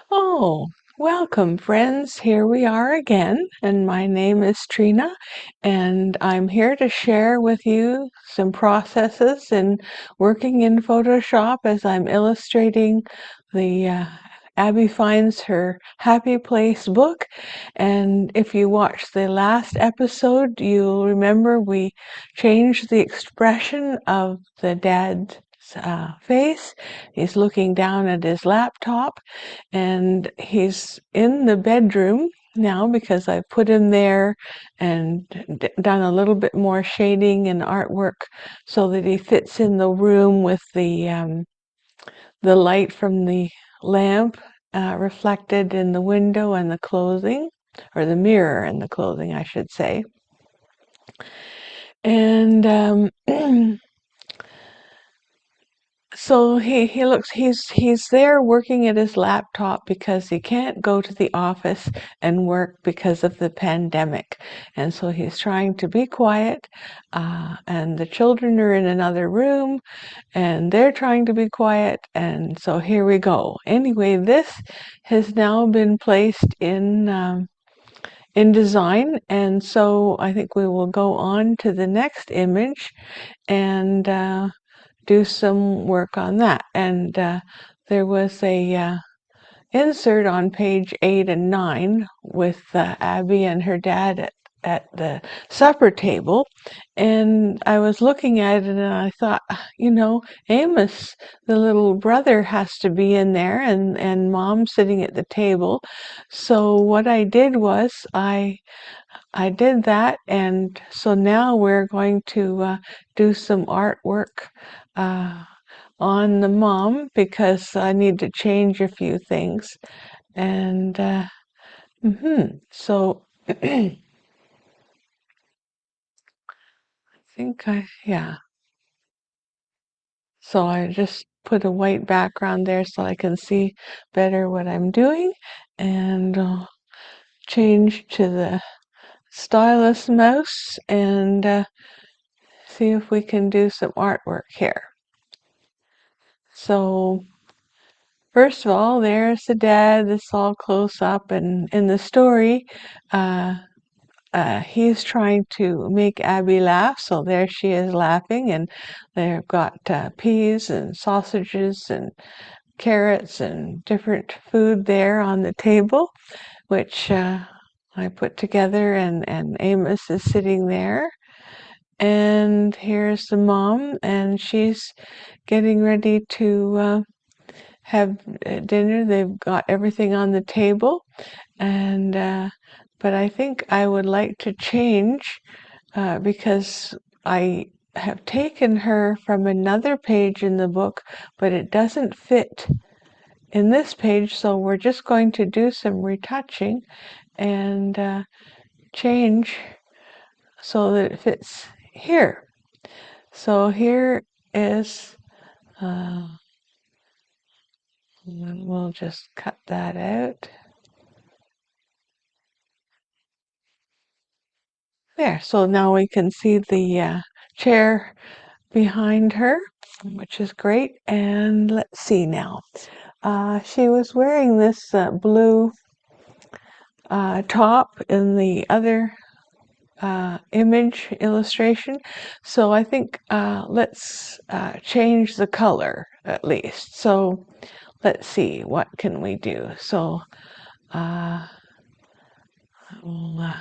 Oh, welcome, friends. Here we are again, and my name is Trina, and I'm here to share with you some processes in working in Photoshop as I'm illustrating the Abby Finds Her Happy Place book. And if you watched the last episode, you'll remember we changed the expression of the dad's face. He's looking down at his laptop, and he's in the bedroom now because I put him there and done a little bit more shading and artwork so that he fits in the room with the light from the lamp reflected in the window and the clothing, or the mirror and the clothing, I should say. And so he's there working at his laptop because he can't go to the office and work because of the pandemic, and so he's trying to be quiet. And the children are in another room, and they're trying to be quiet. And so here we go. Anyway, this has now been placed in InDesign, and so I think we will go on to the next image and do some work on that. And there was a insert on page 8 and 9 with Abby and her dad at the supper table, and I was looking at it and I thought, Amos, the little brother, has to be in there, and mom sitting at the table. So what I did was I did that, and so now we're going to do some artwork uh, on the mom because I need to change a few things. And so I think yeah. So I just put a white background there so I can see better what I'm doing, and change to the stylus mouse and see if we can do some artwork here. So first of all, there's the dad. This is all close up, and in the story, uh, he's trying to make Abby laugh. So there she is laughing, and they've got peas and sausages and carrots and different food there on the table, which I put together, and Amos is sitting there. And here's the mom, and she's getting ready to have dinner. They've got everything on the table, and but I think I would like to change because I have taken her from another page in the book, but it doesn't fit in this page, so we're just going to do some retouching and change so that it fits here. So here is, we'll just cut that out. There, so now we can see the chair behind her, which is great. And let's see now. She was wearing this blue top in the other image illustration. So I think let's change the color at least. So let's see, what can we do? So we'll,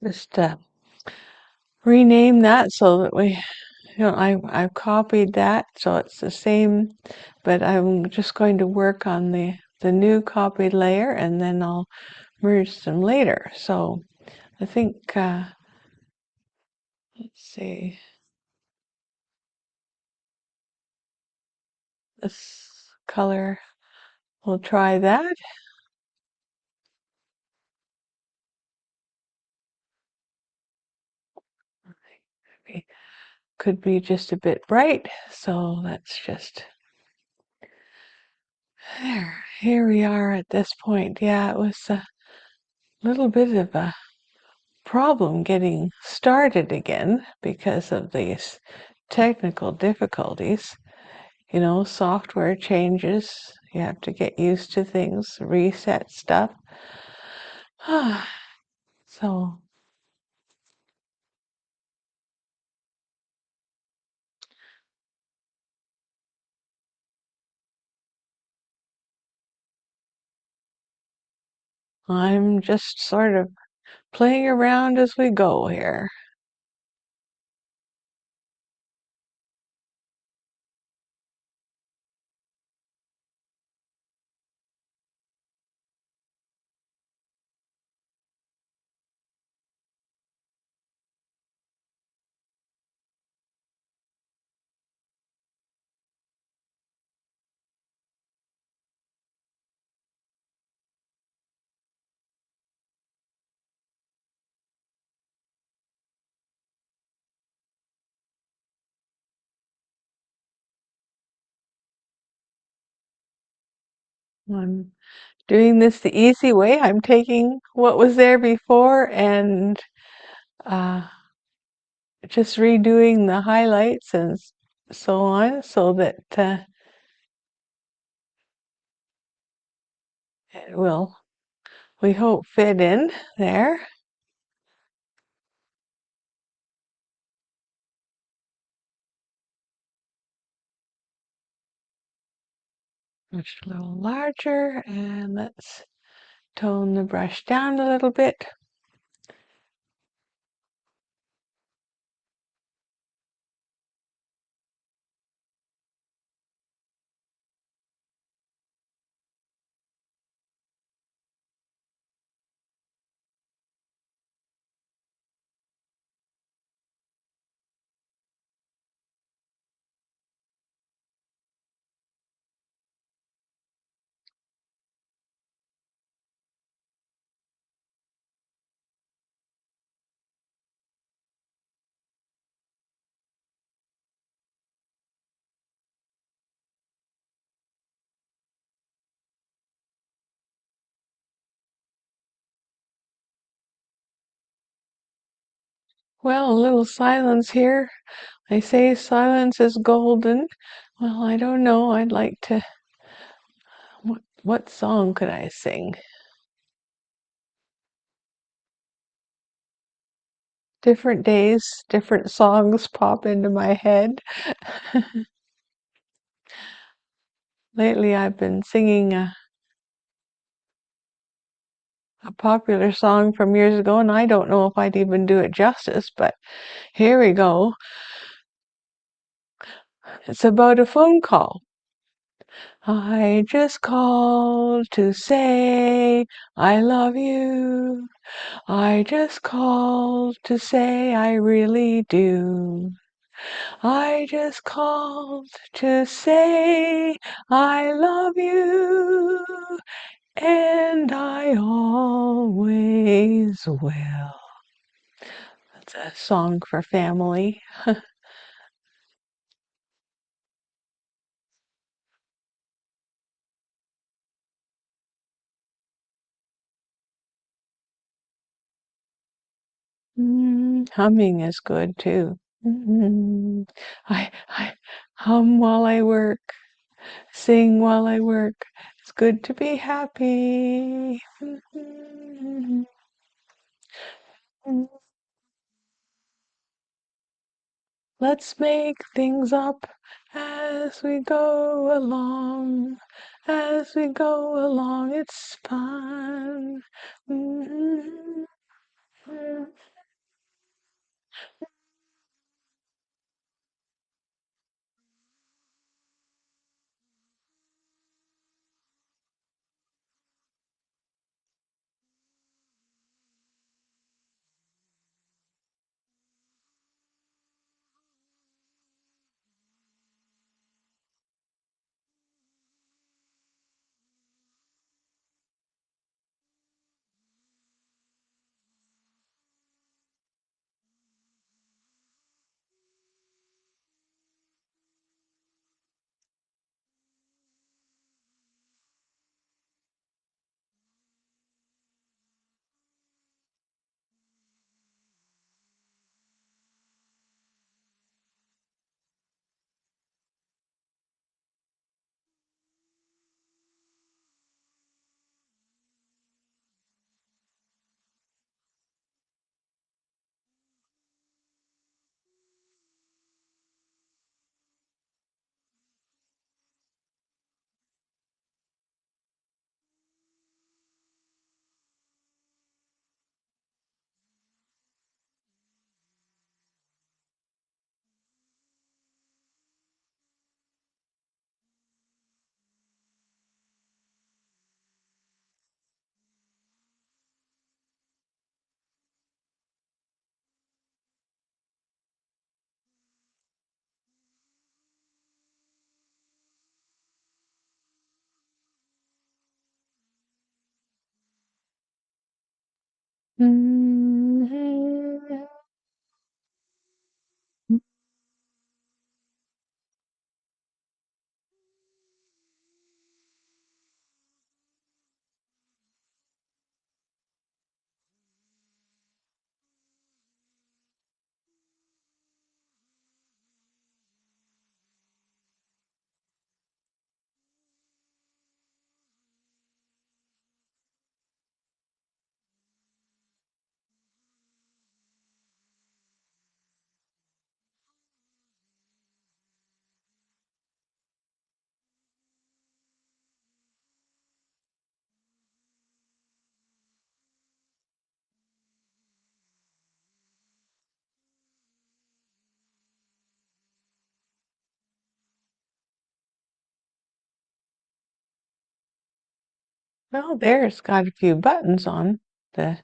just rename that so that we, I've copied that so it's the same, but I'm just going to work on the new copied layer and then I'll merge them later. So I think, let's see, this color, we'll try that. Maybe could be just a bit bright, so let's just, there, here we are at this point. Yeah, it was a little bit of a problem getting started again because of these technical difficulties. Software changes, you have to get used to things, reset stuff. So I'm just sort of playing around as we go here. I'm doing this the easy way. I'm taking what was there before and uh, just redoing the highlights and so on so that it will, we hope, fit in there. Much a little larger, and let's tone the brush down a little bit. Well, a little silence here. They say silence is golden. Well, I don't know. I'd like to. What song could I sing? Different days, different songs pop into my head. Lately, I've been singing a popular song from years ago, and I don't know if I'd even do it justice, but here we go. It's about a phone call. I just called to say I love you. I just called to say I really do. I just called to say I love you, and I always will. That's a song for family. Humming is good too. I hum while I work, sing while I work. It's good to be happy. Let's make things up as we go along. As we go along, it's fun. Well, there's got a few buttons on the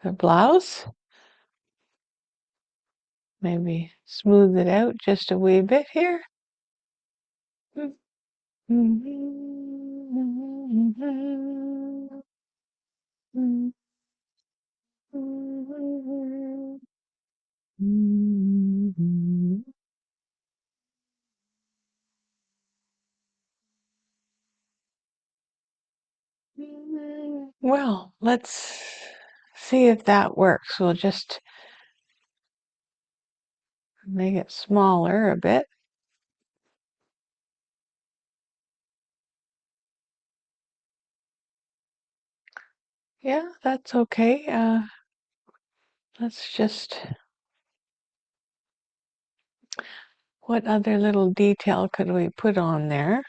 blouse. Maybe smooth it out just a wee bit here. Well, let's see if that works. We'll just make it smaller a bit. Yeah, that's okay. Let's just, what other little detail could we put on there?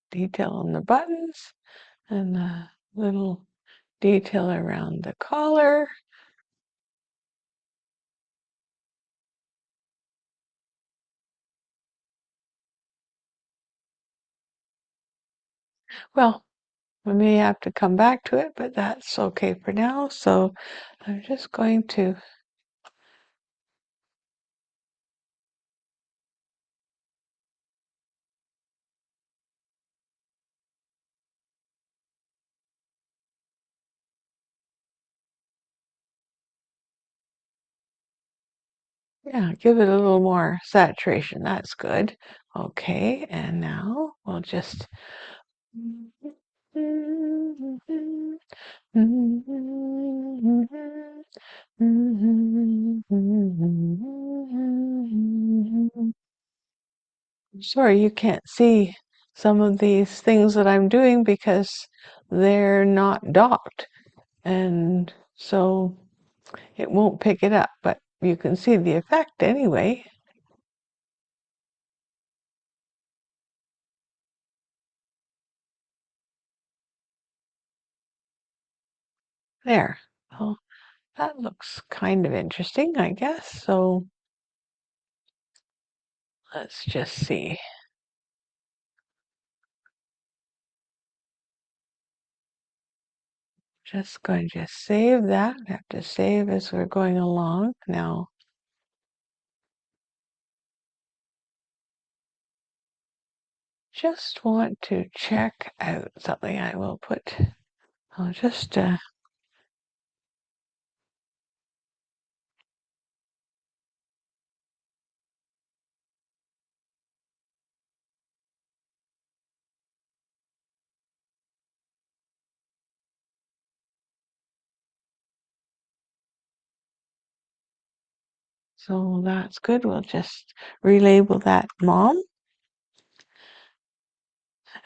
Detail on the buttons and a little detail around the collar. Well, we may have to come back to it, but that's okay for now. So I'm just going to yeah, give it a little more saturation. That's good. Okay, and now we'll just sorry, you can't see some of these things that I'm doing because they're not docked. and so it won't pick it up, but you can see the effect anyway. There. Oh, that looks kind of interesting, I guess. So let's just see. Just going to save that. I have to save as we're going along. Now, just want to check out something. I'll just, so that's good. We'll just relabel that mom.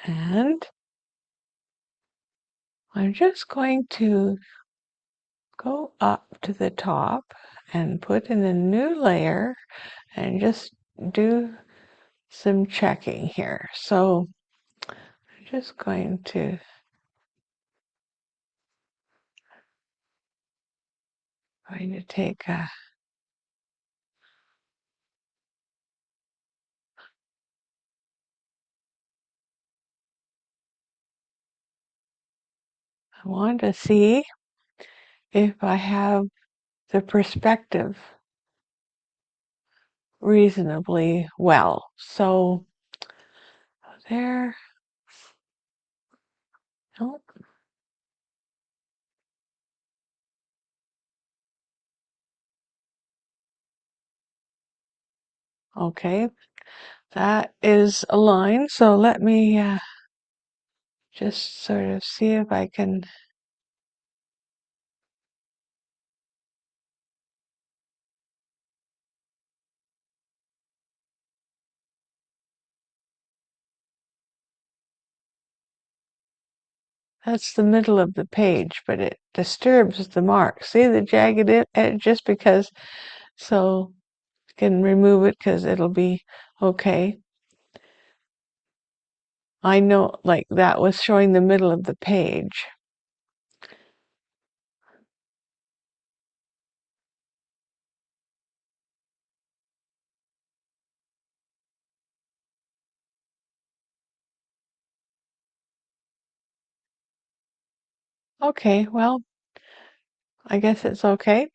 And I'm just going to go up to the top and put in a new layer and just do some checking here. So I'm just going to take a, I want to see if I have the perspective reasonably well. So there, oh, okay, that is aligned. So let me just sort of see if I can. That's the middle of the page, but it disturbs the mark. See the jagged edge just because, so you can remove it because it'll be okay. I know, like that was showing the middle of the page. Okay, well, I guess it's okay.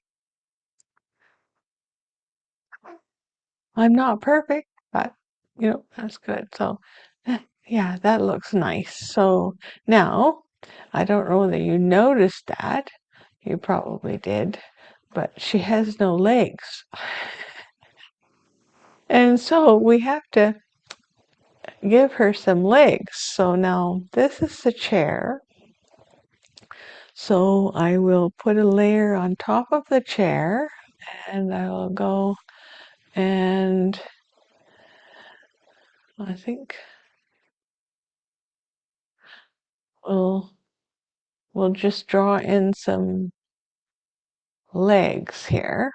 I'm not perfect, but that's good. So, yeah, that looks nice. So now, I don't know whether you noticed that. You probably did, but she has no legs. And so we have to give her some legs. So now this is the chair. So I will put a layer on top of the chair and I will go and I think we'll just draw in some legs here.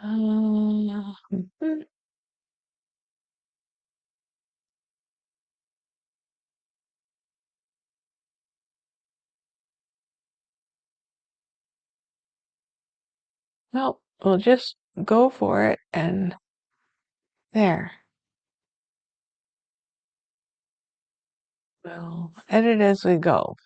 Uh, well, we'll just go for it and there. We'll edit as we go.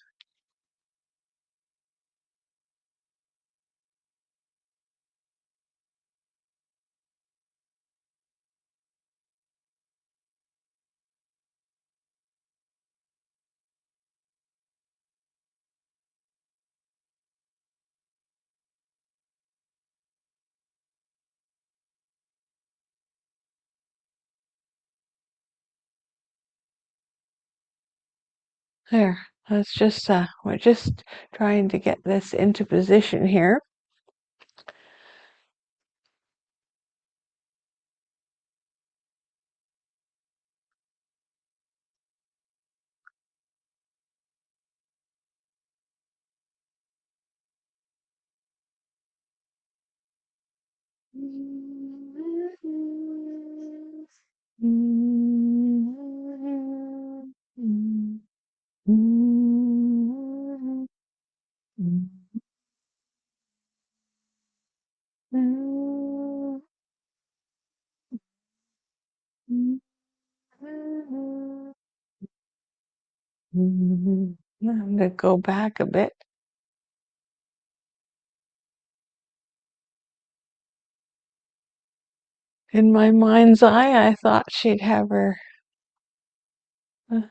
There. Let's just we're just trying to get this into position here. I'm gonna go back a bit. In my mind's eye, I thought she'd have her. uh,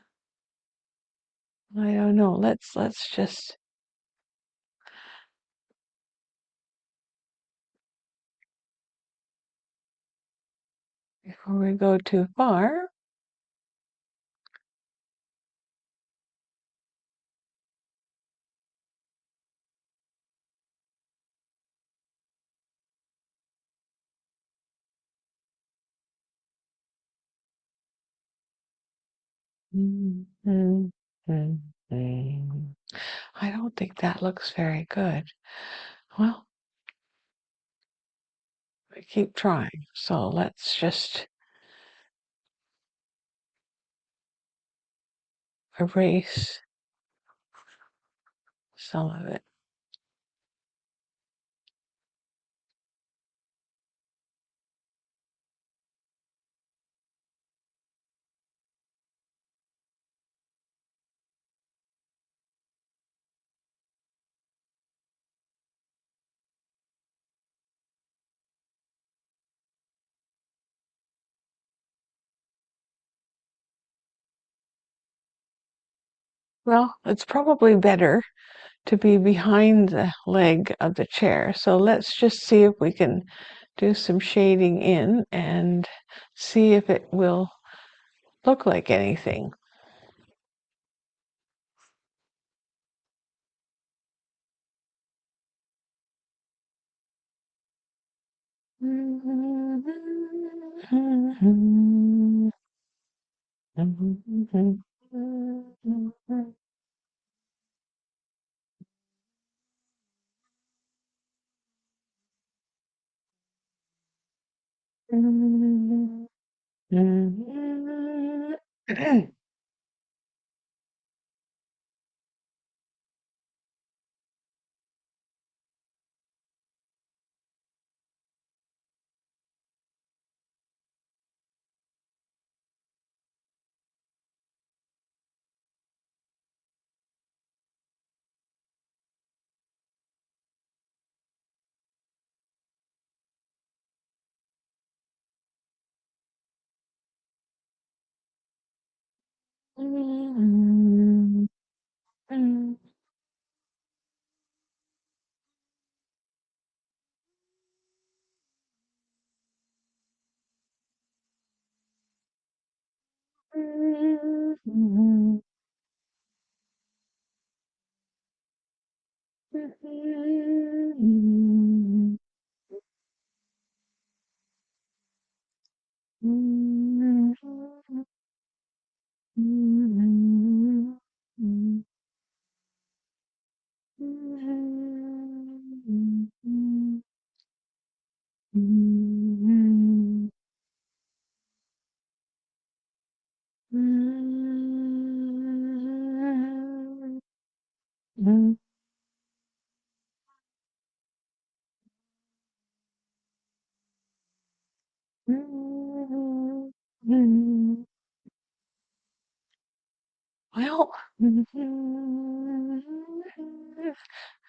I don't know. Let's just before we go too far. Mm, mm, mm, mm. I don't think that looks very good. Well, we keep trying. So let's just erase some of it. Well, it's probably better to be behind the leg of the chair. So let's just see if we can do some shading in and see if it will look like anything. Well,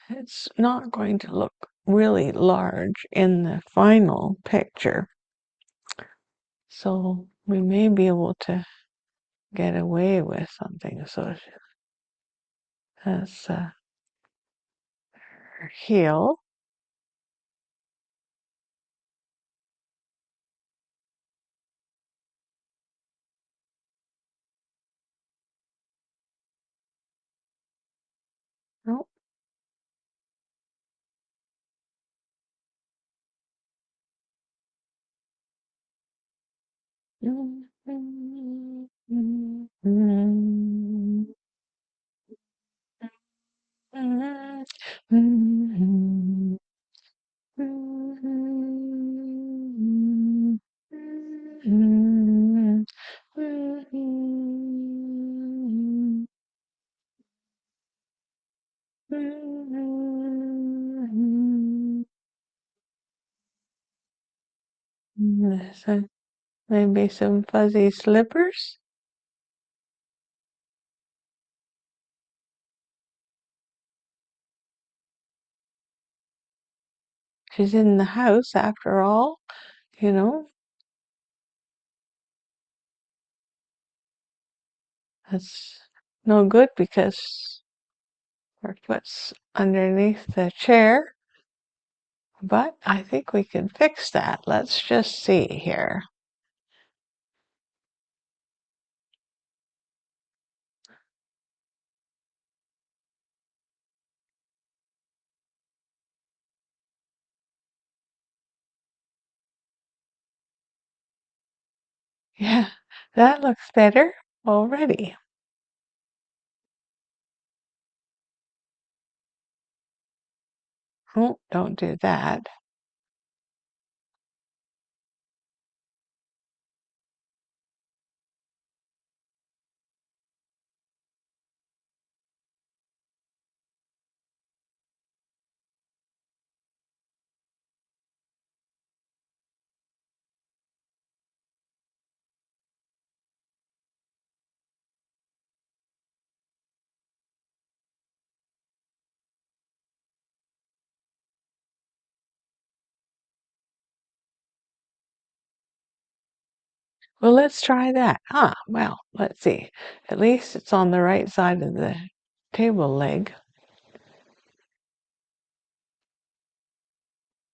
it's not going to look really large in the final picture. So we may be able to get away with something. So that's her heel. Oh. So maybe some fuzzy slippers. She's in the house after all, you know. That's no good because her foot's underneath the chair. But I think we can fix that. Let's just see here. Yeah, that looks better already. Oh, don't do that. Well, let's try that. Well, let's see. At least it's on the right side of the table leg.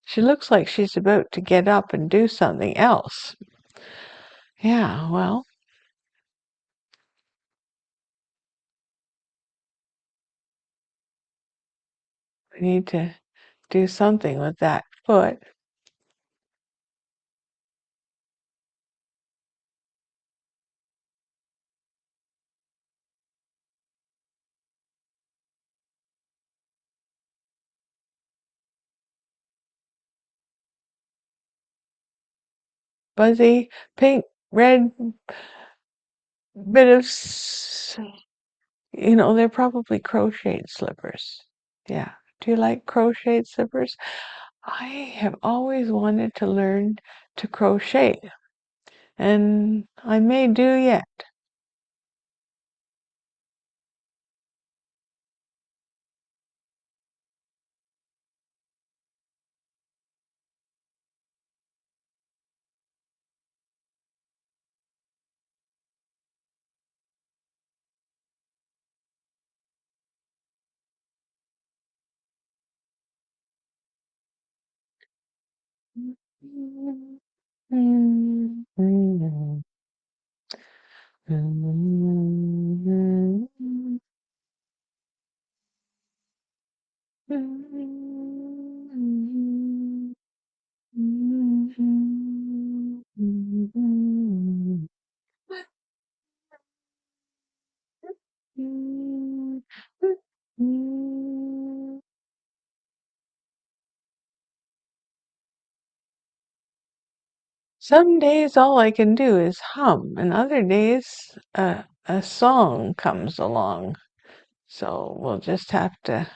She looks like she's about to get up and do something else. Yeah, well, we need to do something with that foot. Fuzzy, pink, red bit of, they're probably crocheted slippers. Yeah. Do you like crocheted slippers? I have always wanted to learn to crochet, and I may do yet. Some days all I can do is hum, and other days a song comes along. So we'll just have to.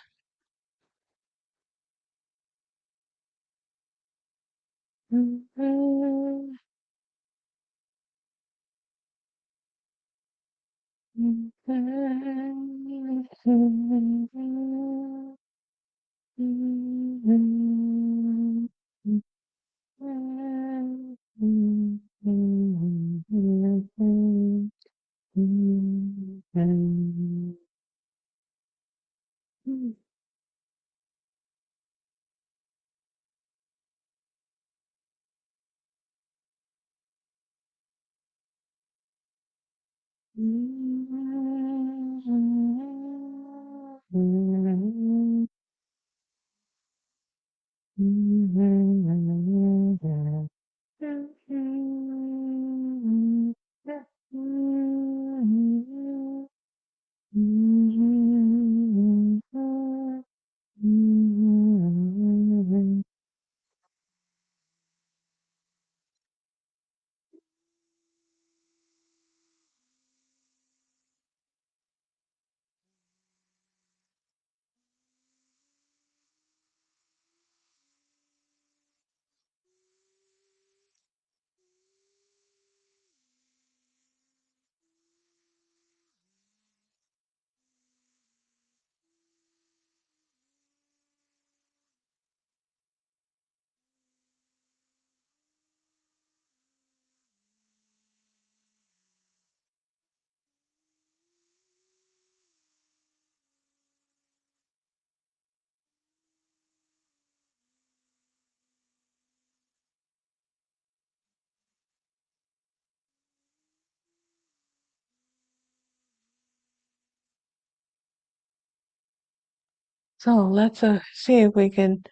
So let's see if we can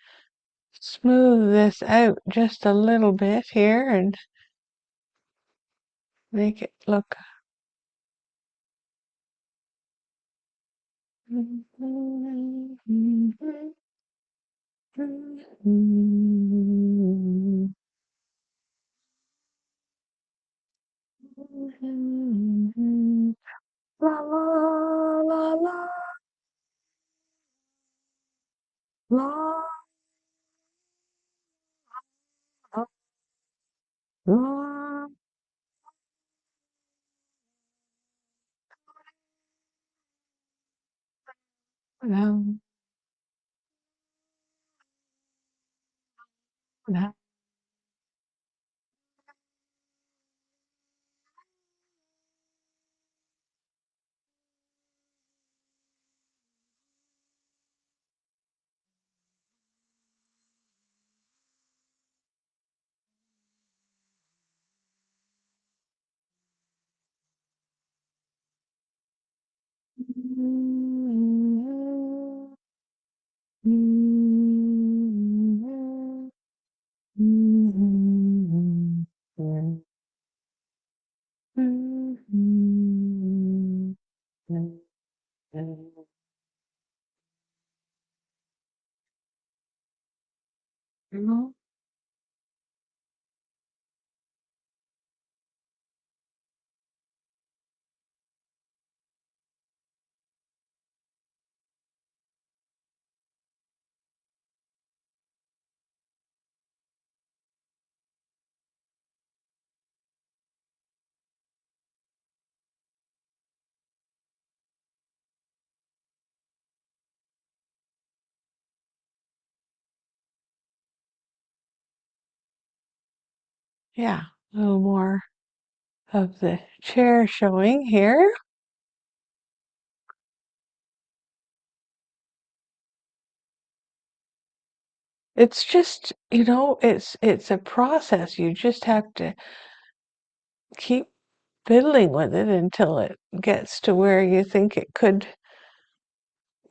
smooth this out just a little bit here and make it look. La la la la la la la la. Yeah, a little more of the chair showing here. It's just, it's a process. You just have to keep fiddling with it until it gets to where you think it could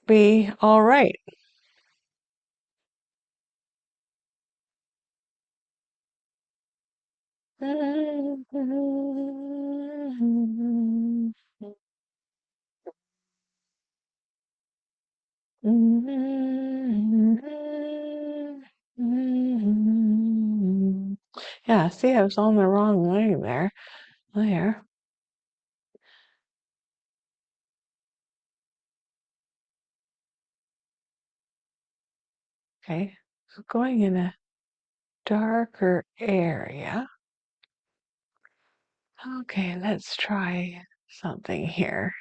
be all right. Yeah, see, I was on the wrong way there. There. Okay, so going in a darker area. Okay, let's try something here.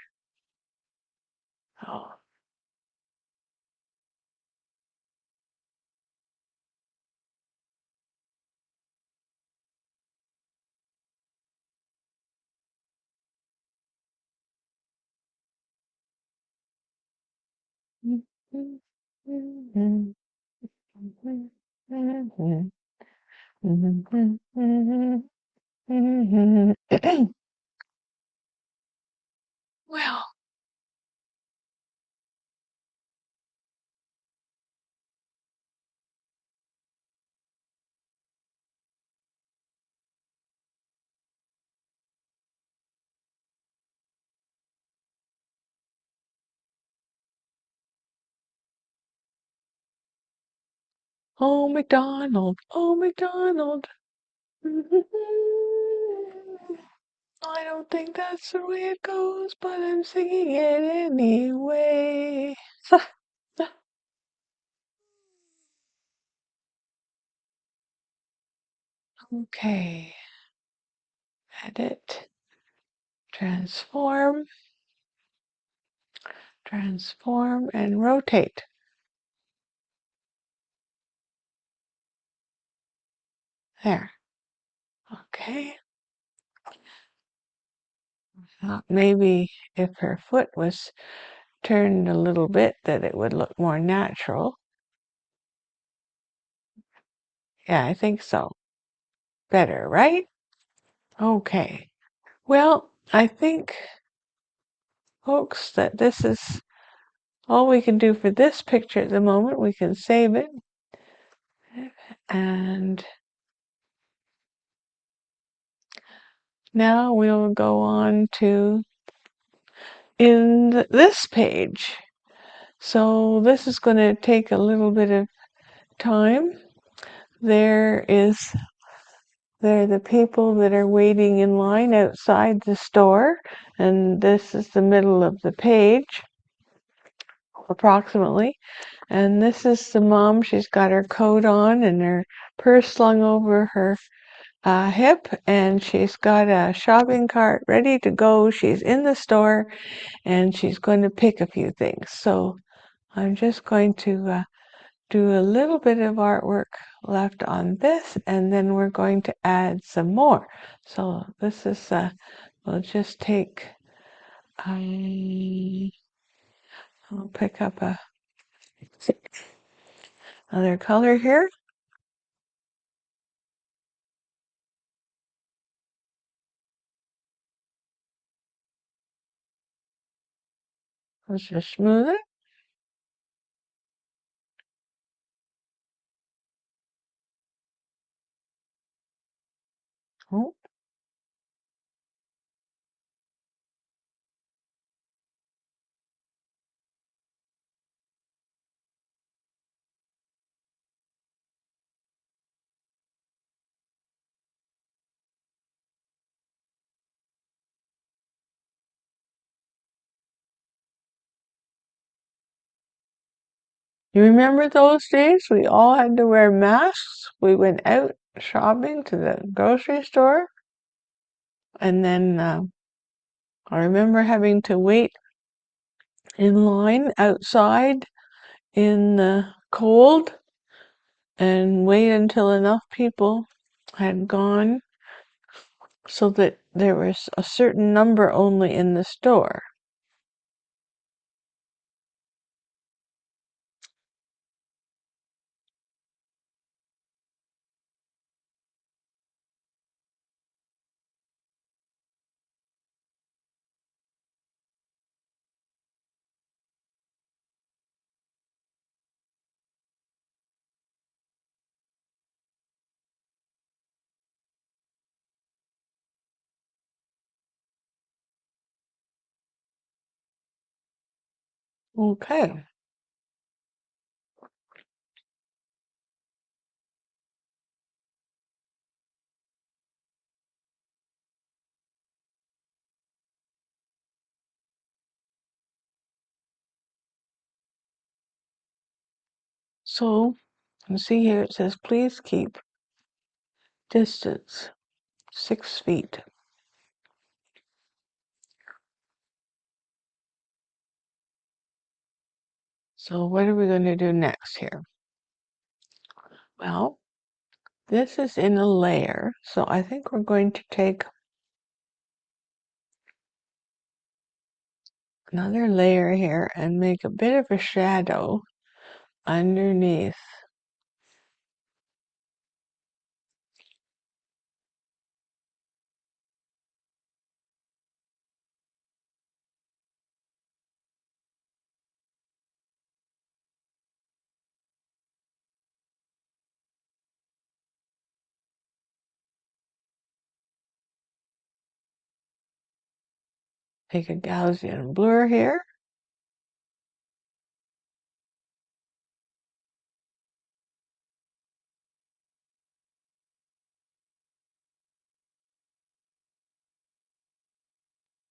Oh. Well, oh McDonald, oh McDonald. I don't think that's the way it goes, but I'm singing it anyway. Okay, edit, transform, transform, and rotate. There. Okay. Thought maybe if her foot was turned a little bit that it would look more natural. Yeah, I think so. Better, right? Okay. Well, I think, folks, that this is all we can do for this picture at the moment, we can save it. And now we'll go on to this page. So this is going to take a little bit of time. There are the people that are waiting in line outside the store, and this is the middle of the page, approximately. And this is the mom. She's got her coat on and her purse slung over her hip, and she's got a shopping cart ready to go. She's in the store, and she's going to pick a few things. So I'm just going to do a little bit of artwork left on this, and then we're going to add some more. So this is, we'll just take, I'll pick up another color here. Let's just smooth it. Oh, you remember those days? We all had to wear masks. We went out shopping to the grocery store, and then I remember having to wait in line outside in the cold and wait until enough people had gone so that there was a certain number only in the store. Okay, so you see here it says please keep distance 6 feet. So what are we going to do next here? Well, this is in a layer, so I think we're going to take another layer here and make a bit of a shadow underneath. Take a Gaussian blur here.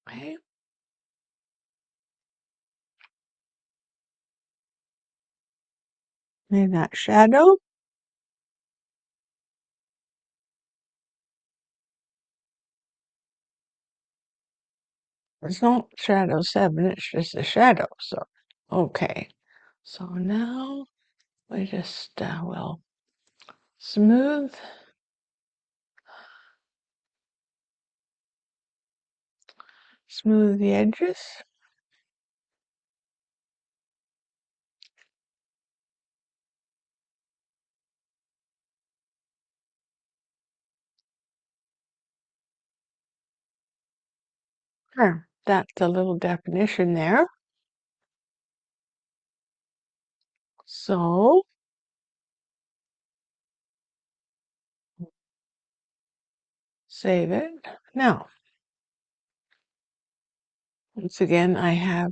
Okay. And that shadow. It's not shadow 7, it's just a shadow. So, okay. So now we just will smooth the edges. That's a little definition there. So save it. Now, once again, I have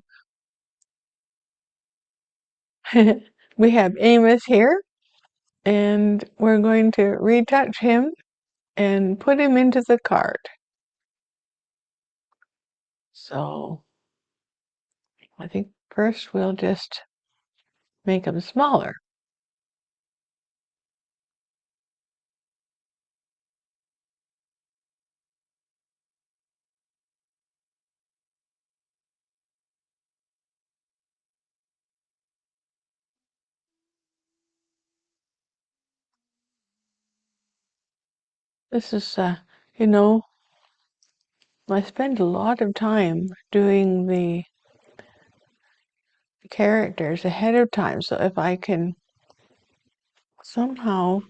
we have Amos here, and we're going to retouch him and put him into the cart. So I think first we'll just make him smaller. This is, you know, I spend a lot of time doing the characters ahead of time. So if I can somehow,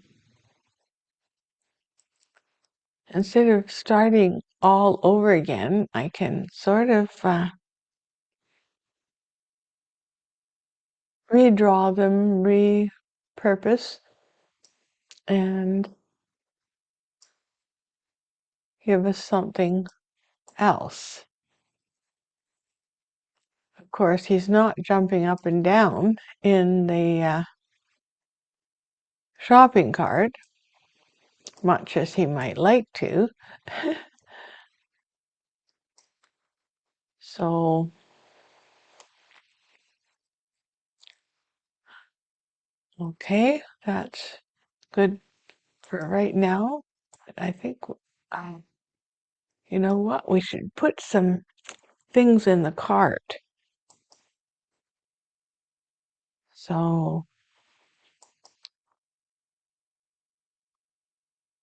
instead of starting all over again, I can sort of redraw them, repurpose, and give us something else. Of course, he's not jumping up and down in the shopping cart, much as he might like to. So, okay, that's good for right now. I think, um, you know what, we should put some things in the cart. So,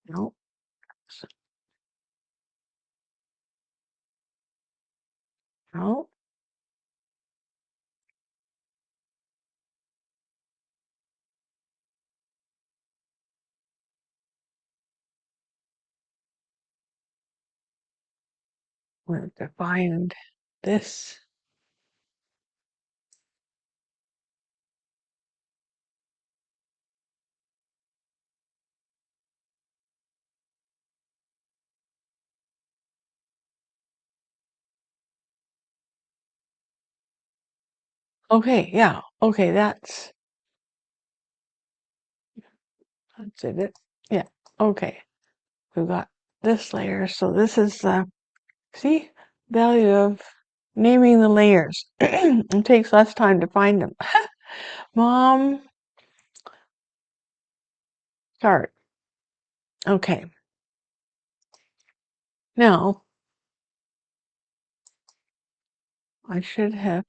no, no, we have to find this. Okay, yeah, okay, that's it. Yeah, okay. We've got this layer. So this is, see, value of naming the layers. It takes less time to find them. Mom, start. Okay. Now, I should have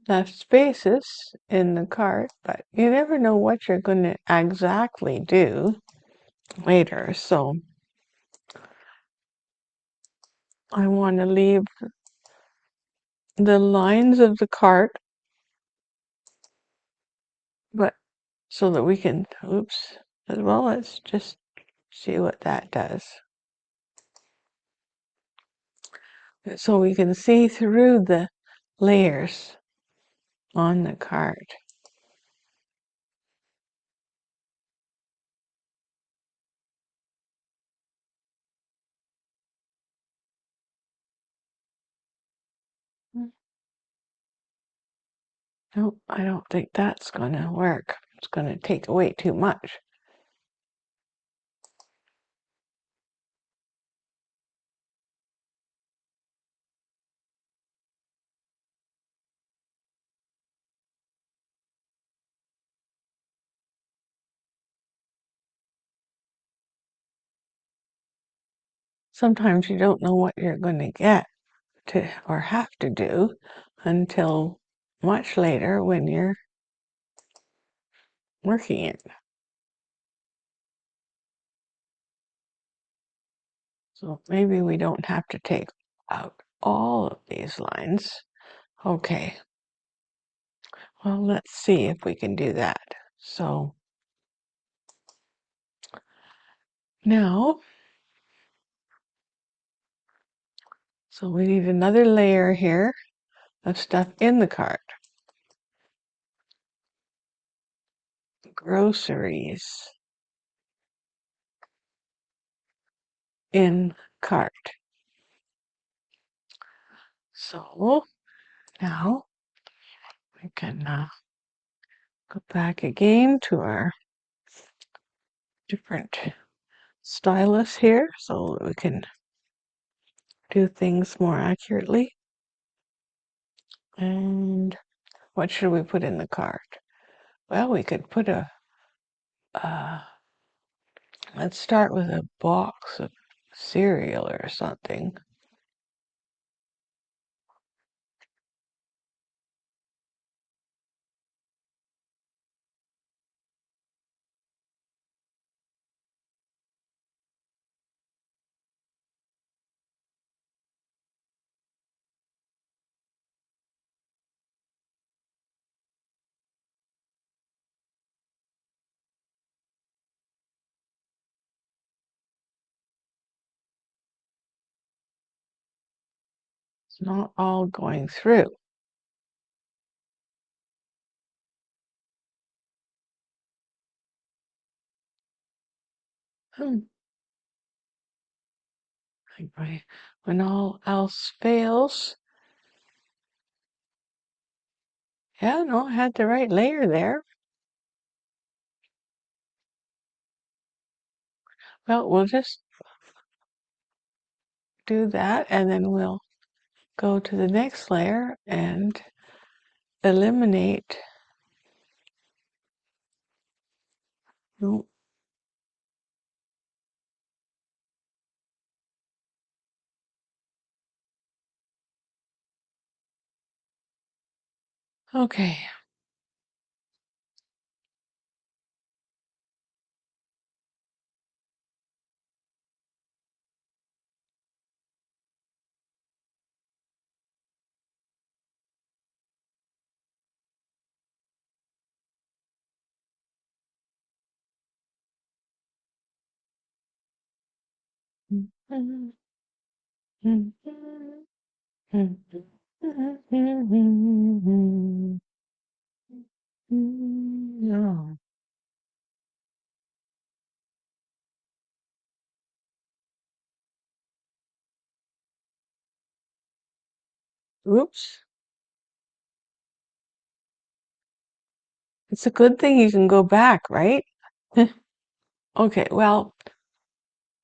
left spaces in the cart, but you never know what you're going to exactly do later. So I want to leave the lines of the cart, but so that we can, oops, as well as just see what that does. So we can see through the layers on the card. No, I don't think that's going to work. It's going to take away too much. Sometimes you don't know what you're going to get to or have to do until much later when you're working it. So maybe we don't have to take out all of these lines. Okay. Well, let's see if we can do that. So now, so we need another layer here of stuff in the cart. groceries in cart. So now we can go back again to our different stylus here so that we can do things more accurately. And what should we put in the cart? Well, we could put let's start with a box of cereal or something. It's not all going through. Hmm. Anyway, when all else fails, yeah, no, I had the right layer there. Well, we'll just do that and then we'll go to the next layer and eliminate. No. Okay. No. Oops. It's a good thing you can go back, right? Okay, well,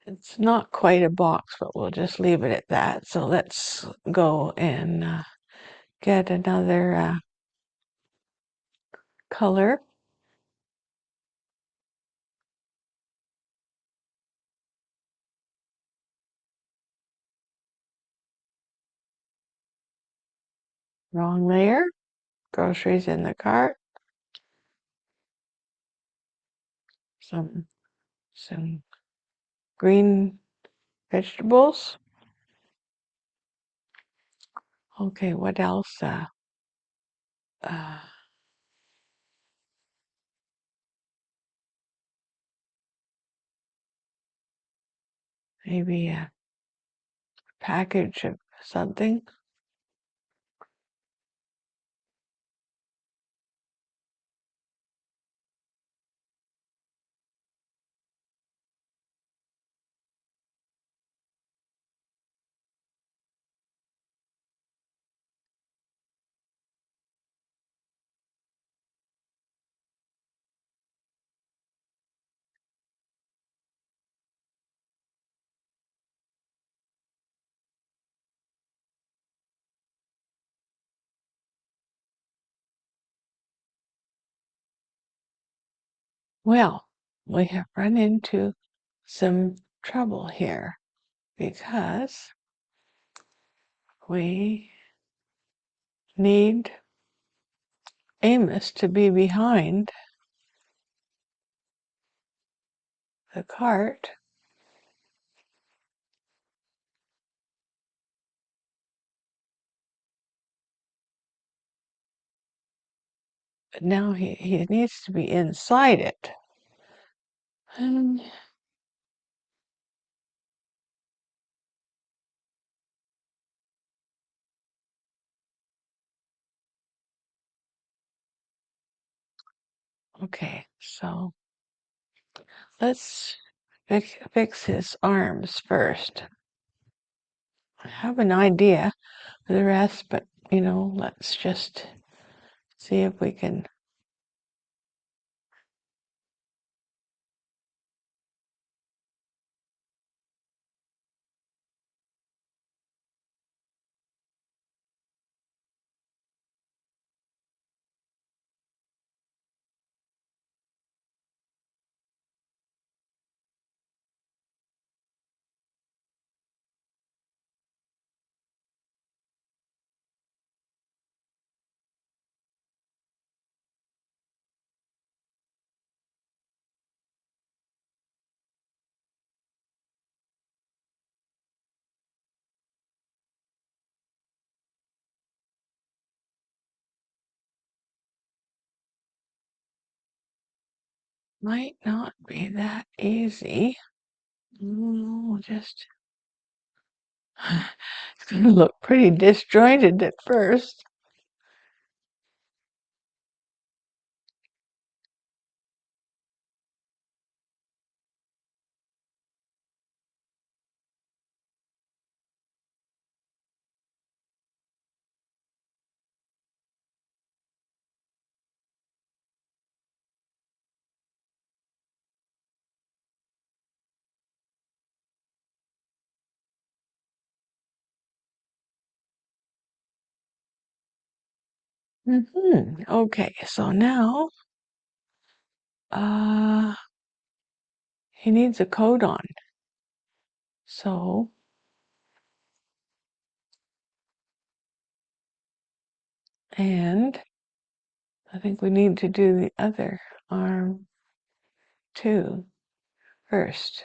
it's not quite a box, but we'll just leave it at that. So let's go and get another color. Wrong layer. Groceries in the cart. Some green vegetables. Okay, what else? Uh, maybe a package of something. Well, we have run into some trouble here because we need Amos to be behind the cart. But now he needs to be inside it. And Okay, so let's fix his arms first. I have an idea for the rest, but let's just see if we can. Might not be that easy. Just it's going to look pretty disjointed at first. Okay, so now uh he needs a coat on. So, and I think we need to do the other arm too first.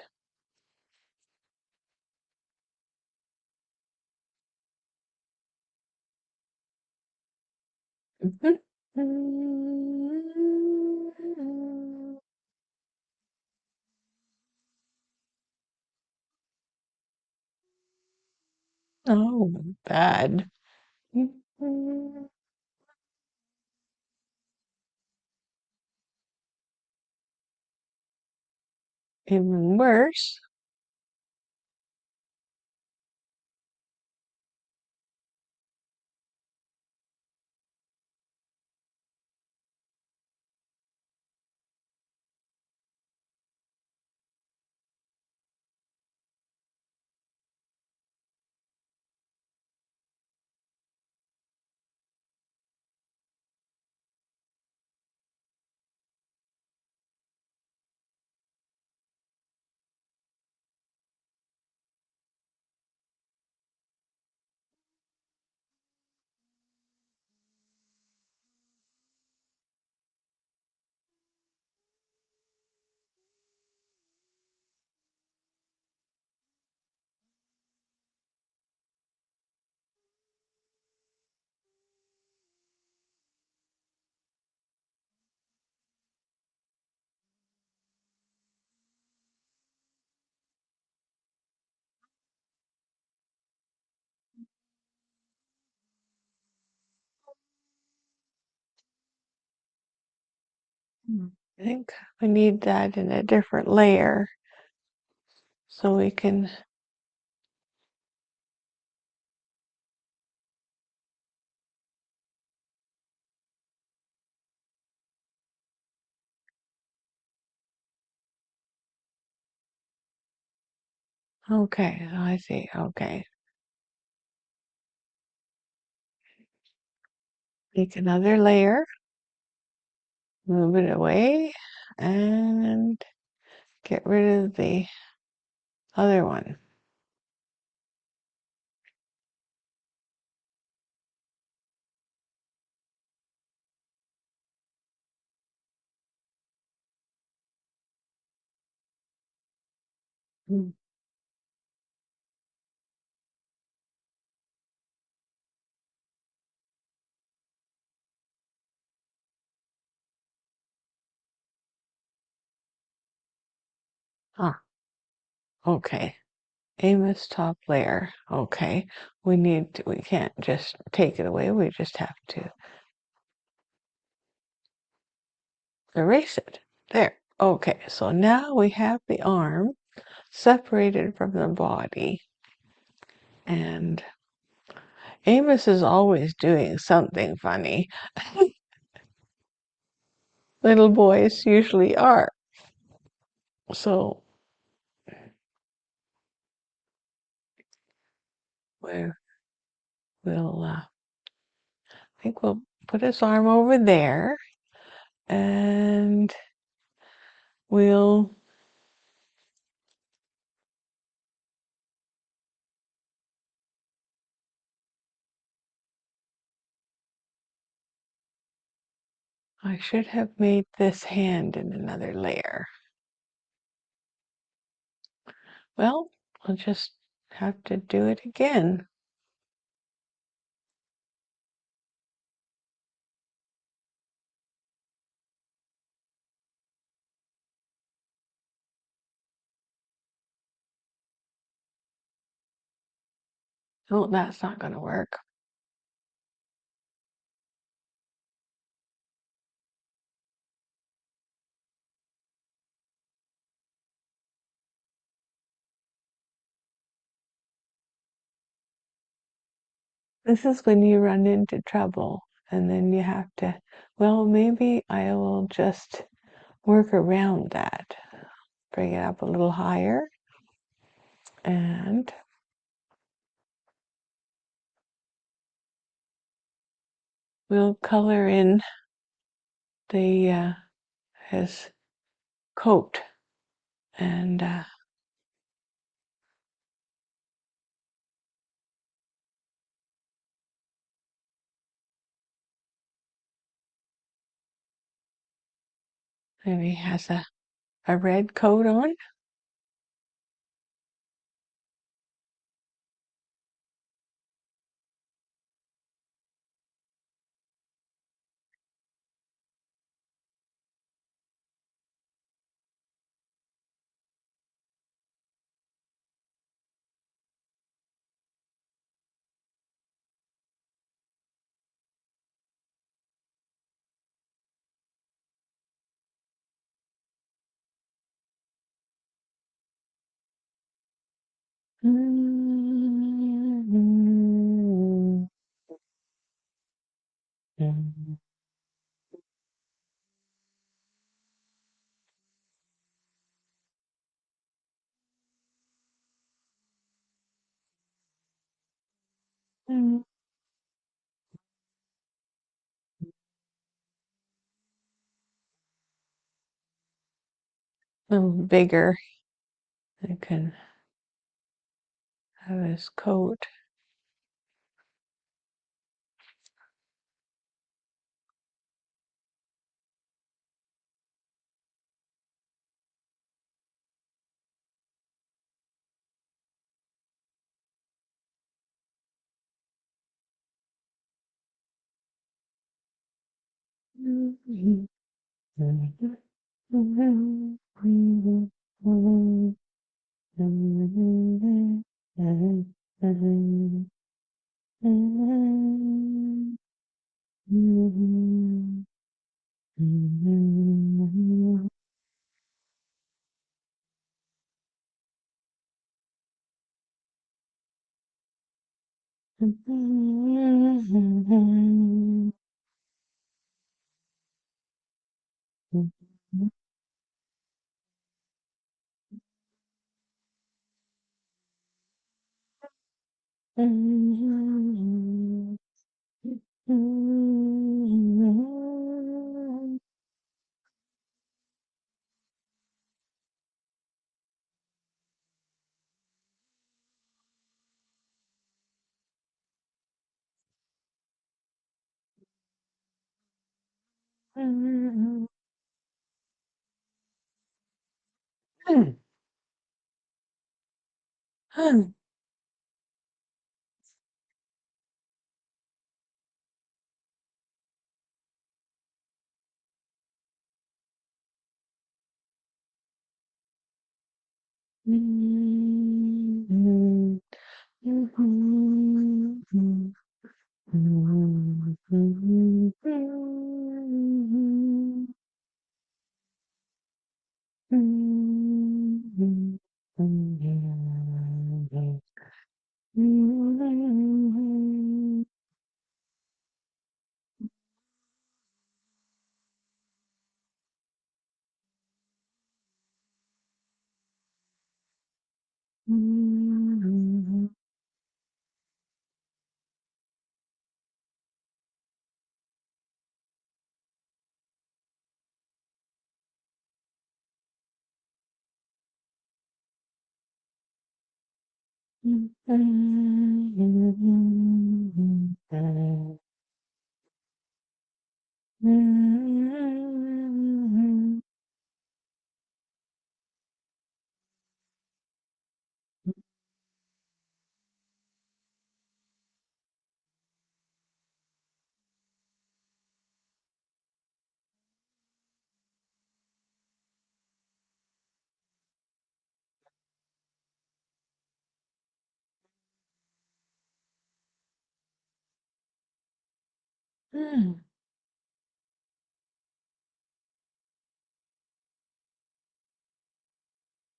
Oh, bad. Even worse. I think we need that in a different layer so we can. Okay, I see. Okay. Make another layer, move it away, and get rid of the other one. Mm. Ah, okay. Amos top layer. Okay. We can't just take it away. We just have to. erase it. There. Okay, so now we have the arm separated from the body. And Amos is always doing something funny. Little boys usually are. So I think we'll put his arm over there, and we'll I should have made this hand in another layer. Well, I'll just have to do it again. Oh, that's not going to work. This is when you run into trouble, and then you have to, well, maybe I will just work around that. Bring it up a little higher, and we'll color in the his coat, and maybe he has a red coat on. A little bigger. I can have his coat. Mm-hmm.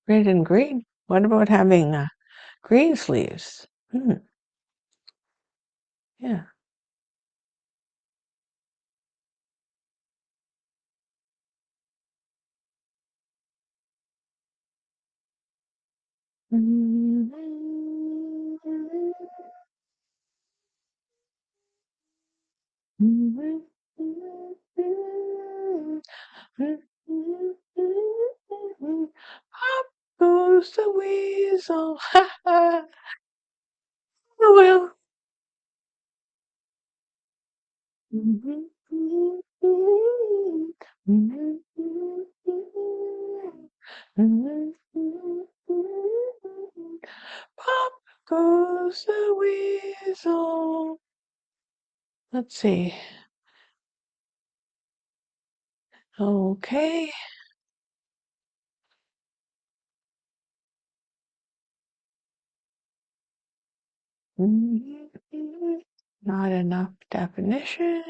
Red and green. What about having green sleeves? Yeah. Up goes the weasel. Ha ha. Oh well. Pop goes the weasel. Let's see. Okay. Not enough definition.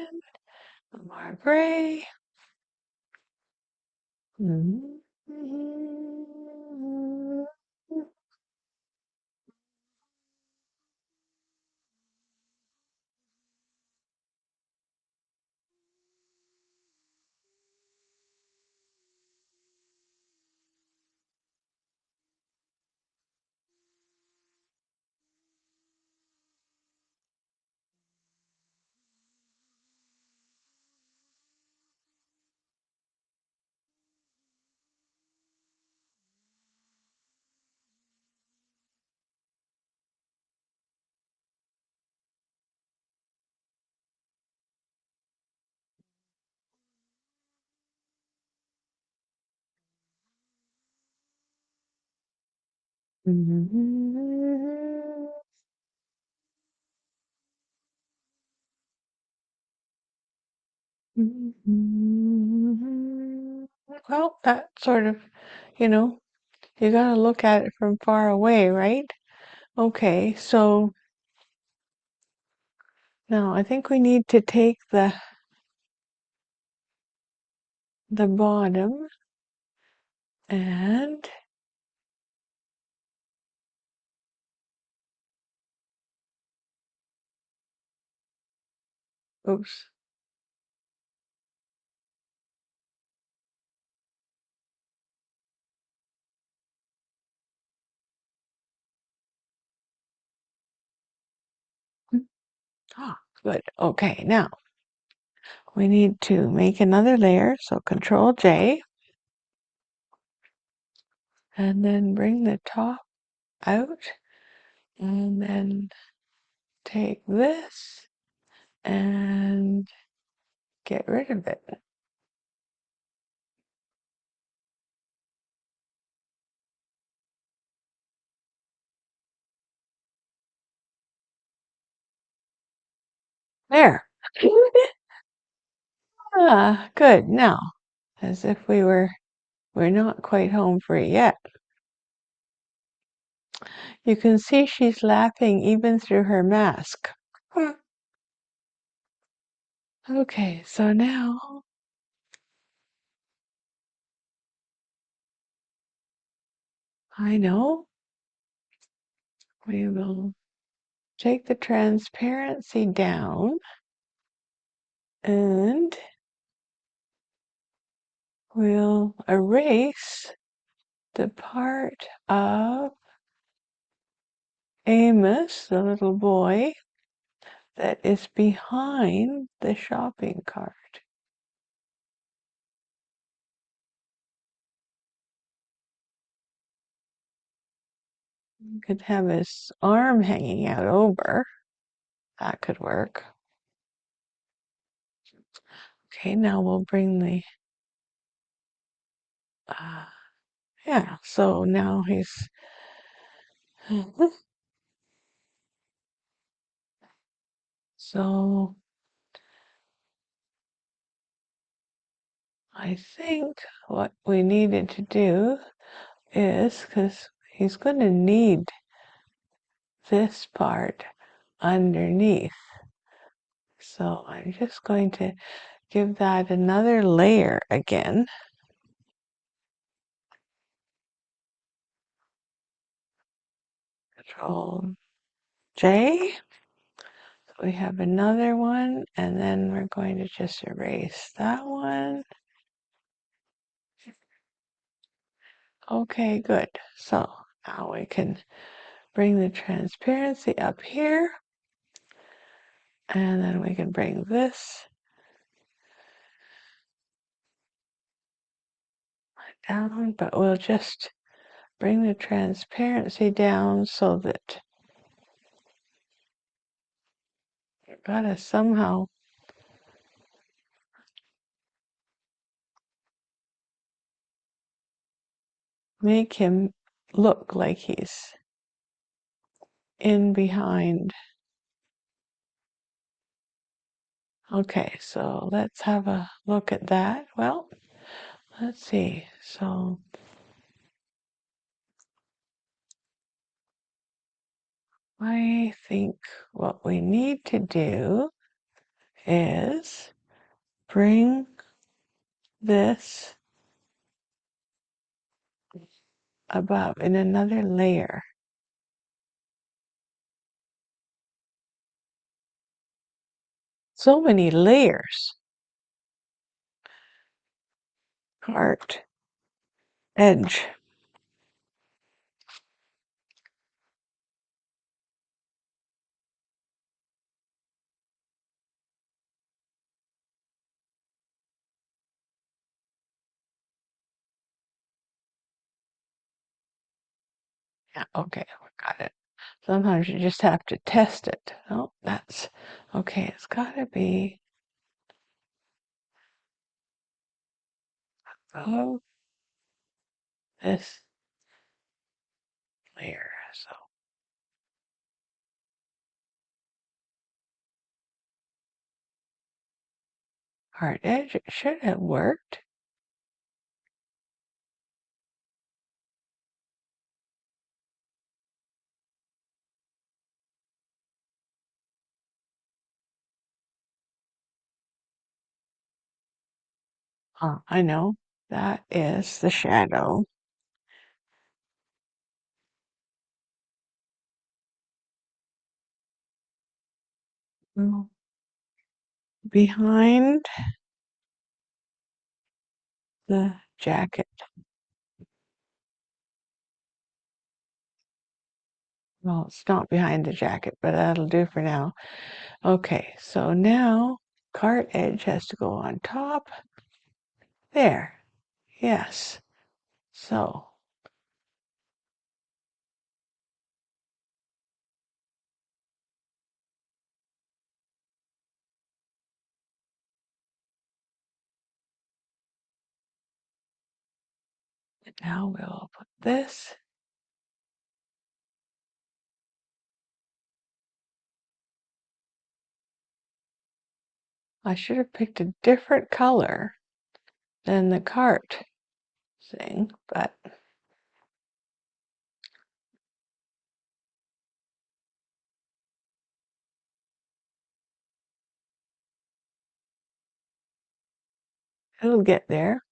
More gray. Well, that sort of, you know, you gotta look at it from far away, right? Okay, so now I think we need to take the bottom and oops. Ah, good. Okay, now we need to make another layer. So Control J and then bring the top out and then take this and get rid of it. There. Ah, good. Now, as if we're not quite home free yet. You can see she's laughing even through her mask. Huh. Okay, so now I know we will take the transparency down and we'll erase the part of Amos, the little boy that is behind the shopping cart. You could have his arm hanging out over. That could work. Okay, now we'll bring the, yeah, so now he's, so I think what we needed to do is, because he's going to need this part underneath. So I'm just going to give that another layer again. Control J. So we have another one, and then we're going to just erase that one. Okay, good. So now we can bring the transparency up here, and then we can bring this down, but we'll just bring the transparency down so that we've got to somehow make him look like he's in behind. Okay, so let's have a look at that. Well, let's see. So I think what we need to do is bring this above in another layer. So many layers. Cart edge. Yeah, okay, we got it. Sometimes you just have to test it. Oh, that's okay. It's got to be above this layer. So cart edge, it should have worked. I know that is the shadow. Mm. Behind the jacket. Well, it's not behind the jacket, but that'll do for now. Okay, so now cart edge has to go on top. There. Yes. So now we'll put this. I should have picked a different color than the cart thing, but it'll get there.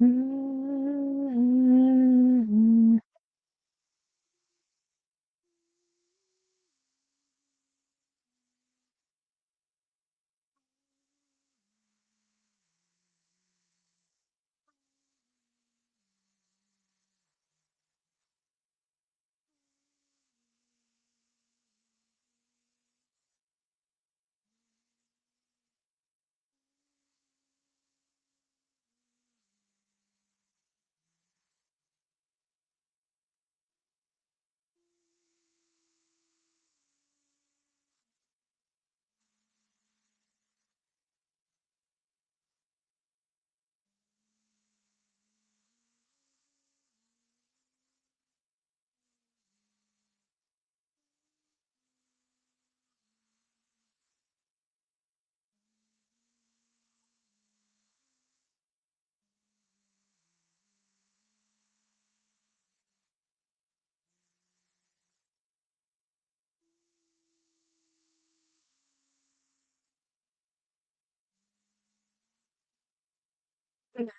Mm.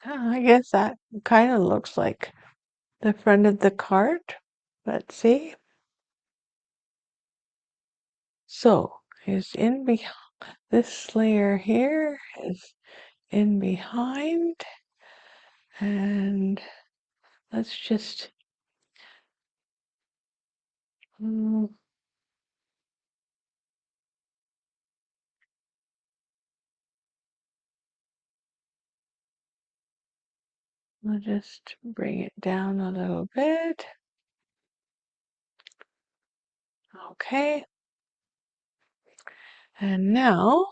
I guess that kind of looks like the front of the cart. Let's see. So is in behind this layer here is in behind, and let's just mm, I'll just bring it down a little bit. Okay, and now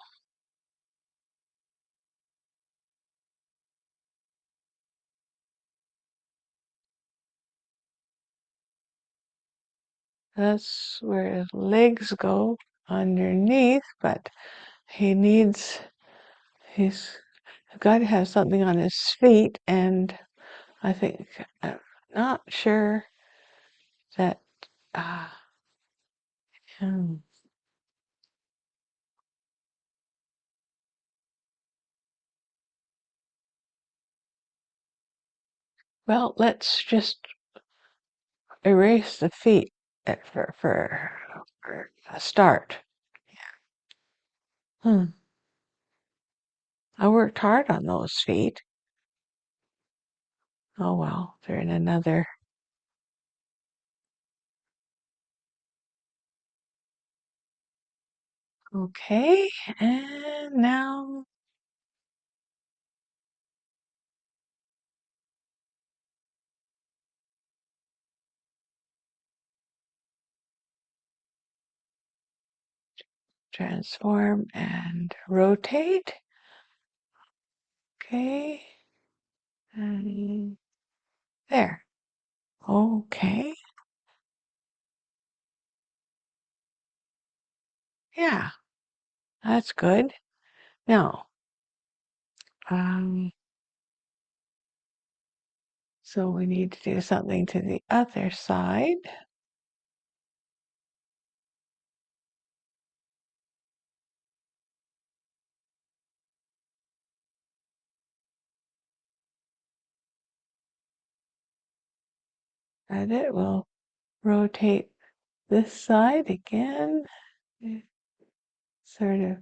that's where his legs go underneath, but he's got to have something on his feet, and I think I'm not sure that uh, hmm, well, let's just erase the feet for a start. Hmm. I worked hard on those feet. Oh well, they're in another. Okay, and now transform and rotate. Okay, and there. Okay, yeah, that's good. Now, um, so we need to do something to the other side. And it will rotate this side again. Sort of.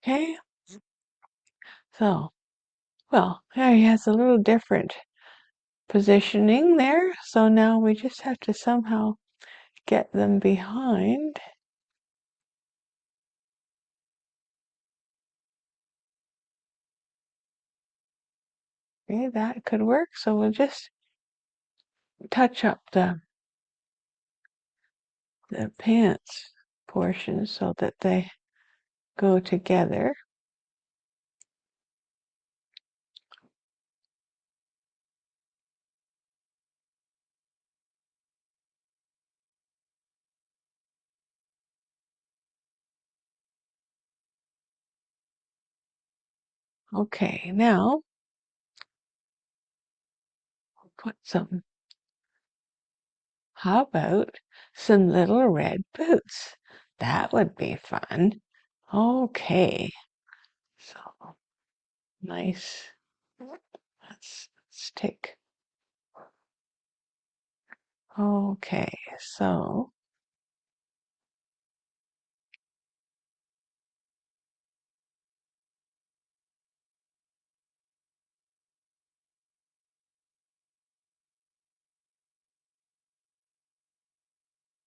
Okay, so, well, there he has a little different positioning there. So now we just have to somehow get them behind. Okay, that could work. So we'll just touch up the pants portion so that they go together. Okay, now we'll put some How about some little red boots? That would be fun. Okay, so nice. Let's take. Okay, so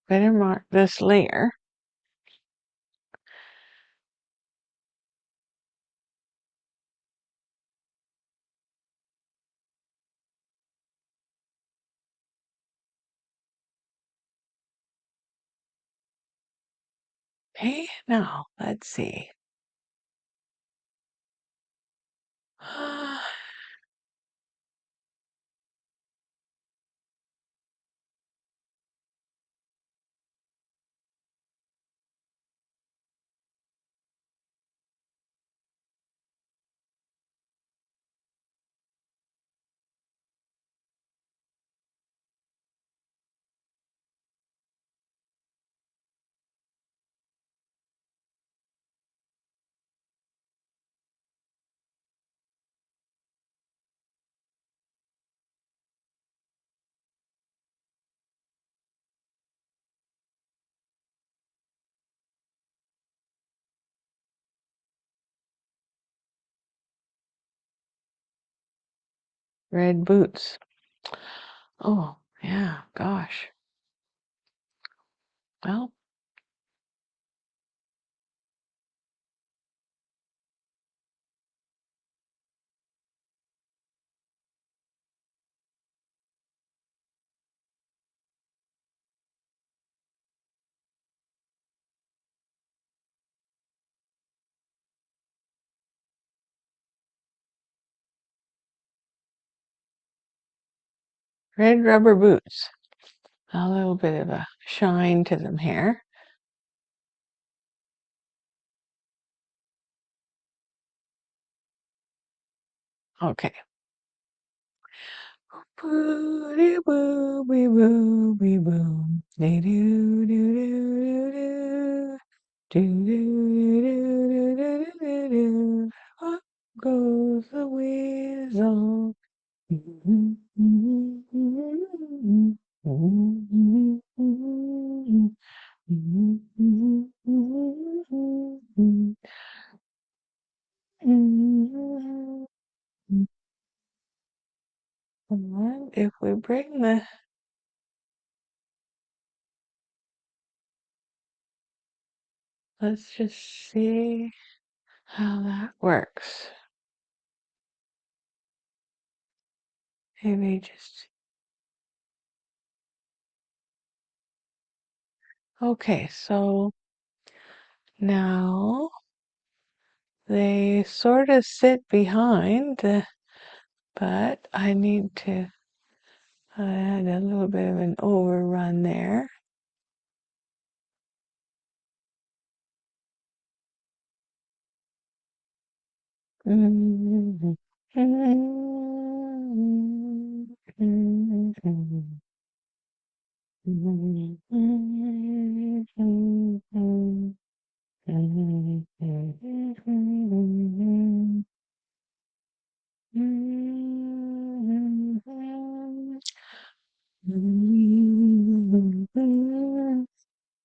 better mark this layer. Okay, now let's see. Red boots. Oh, yeah, gosh. Well, red rubber boots. A little bit of a shine to them here. Okay. Booty boo bee boo bee boo. Dee doo doo doo doo doo. Doo doo doo doo doo doo doo. Up goes the weasel. And if we bring the, let's just see how that works. Maybe just, okay, so now they sort of sit behind, but I need to add a little bit of an overrun there.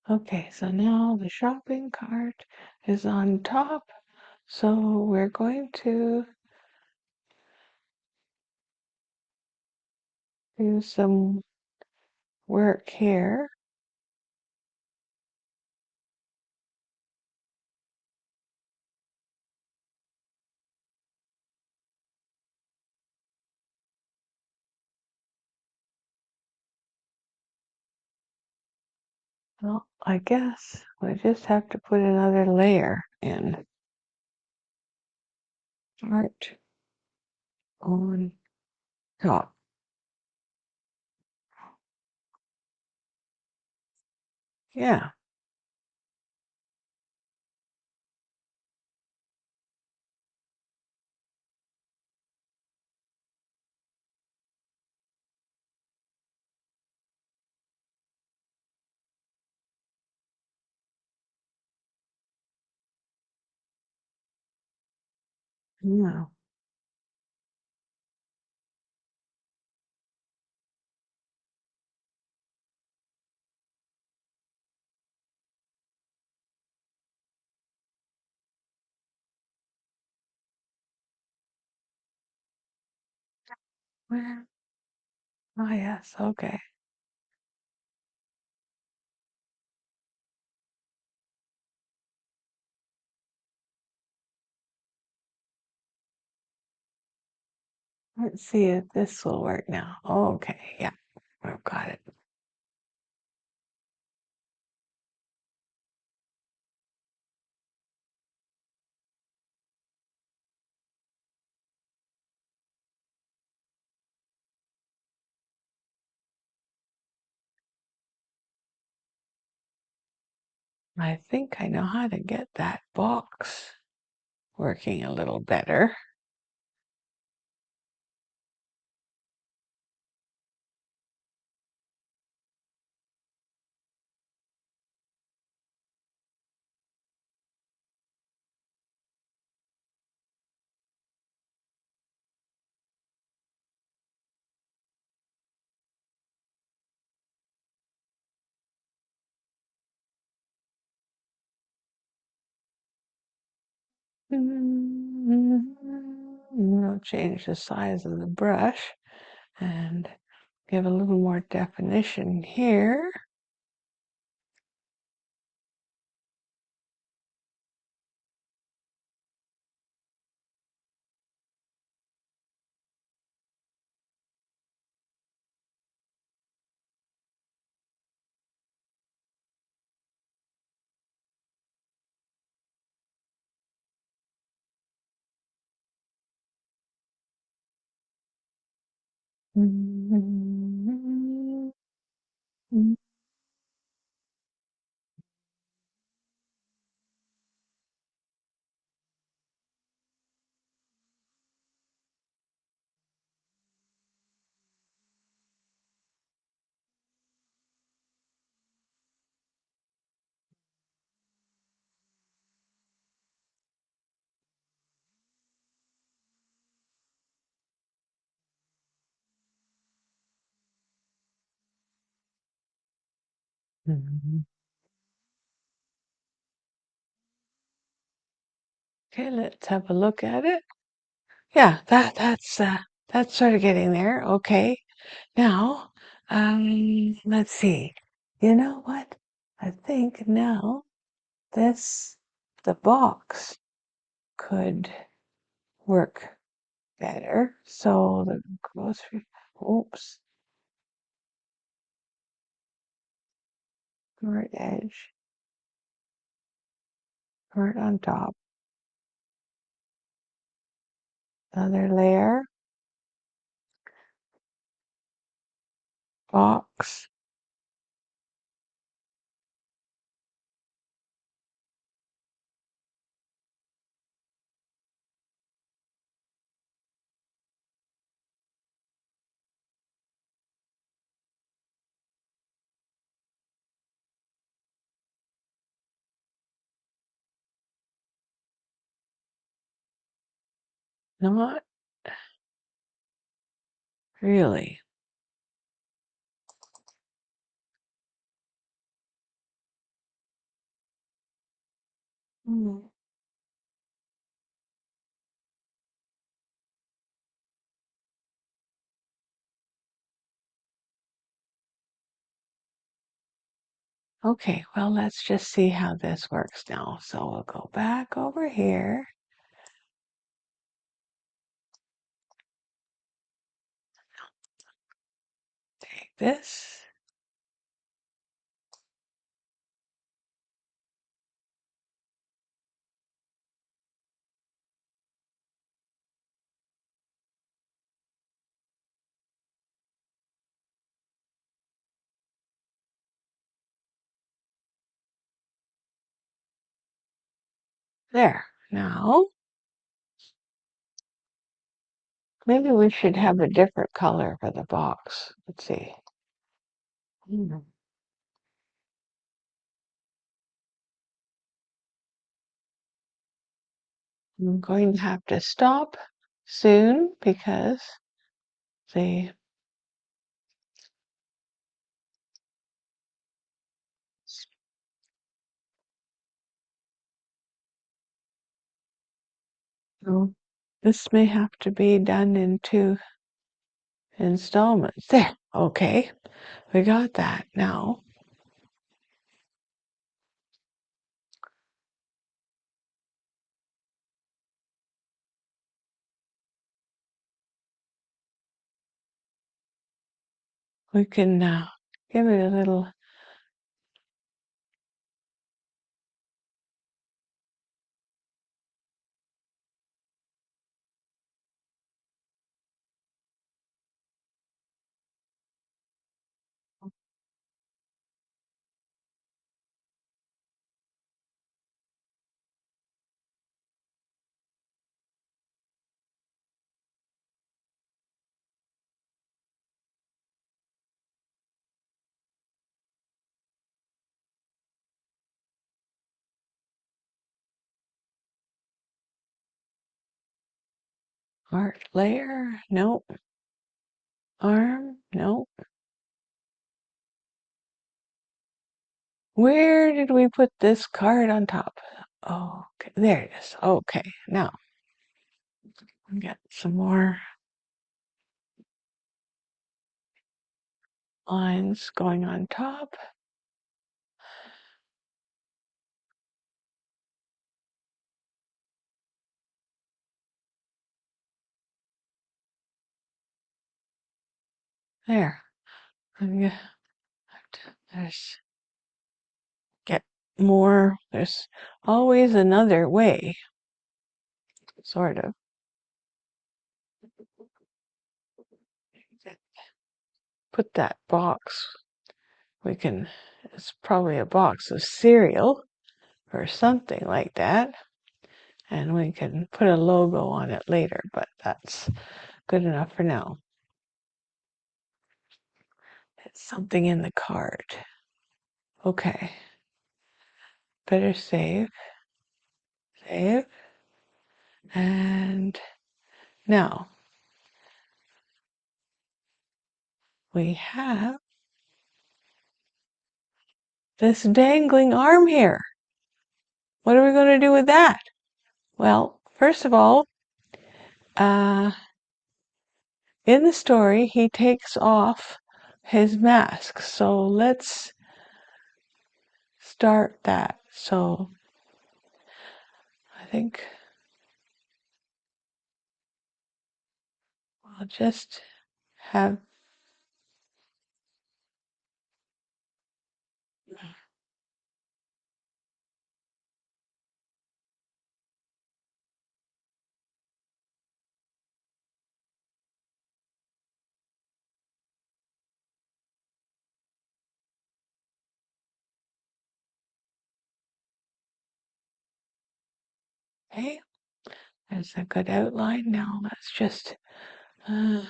Okay, so now the shopping cart is on top. So we're going to do some work here. Well, I guess we just have to put another layer in. Art on top. Yeah. Yeah. Where? Oh, yes. Okay. Let's see if this will work now. Okay. Yeah. I've got it. I think I know how to get that box working a little better. I'll change the size of the brush and give a little more definition here. Okay, let's have a look at it. Yeah, that's sort of getting there. Okay. Now, let's see. You know what? I think now this the box could work better. So the grocery, oops, right edge, right on top, another layer, box. Not really. Hmm. Okay, well, let's just see how this works now. So we'll go back over here. Take this. There. Now, maybe we should have a different color for the box. Let's see. Hmm. I'm going to have to stop soon because the so this may have to be done in 2 installments. There. Okay. We got that now. We can give it a little. Art layer? Nope. Arm? Nope. Where did we put this card on top? Oh, okay. There it is. Okay. Now, we get some more lines going on top. There. And there's get more. There's always another way, sort of. Put that box. We can, it's probably a box of cereal or something like that. And we can put a logo on it later, but that's good enough for now. It's something in the card. Okay. Better save. Save. And now we have this dangling arm here. What are we going to do with that? Well, first of all, in the story, he takes off his mask. So let's start that. So I think I'll just have. Okay, there's a good outline. Now let's just, I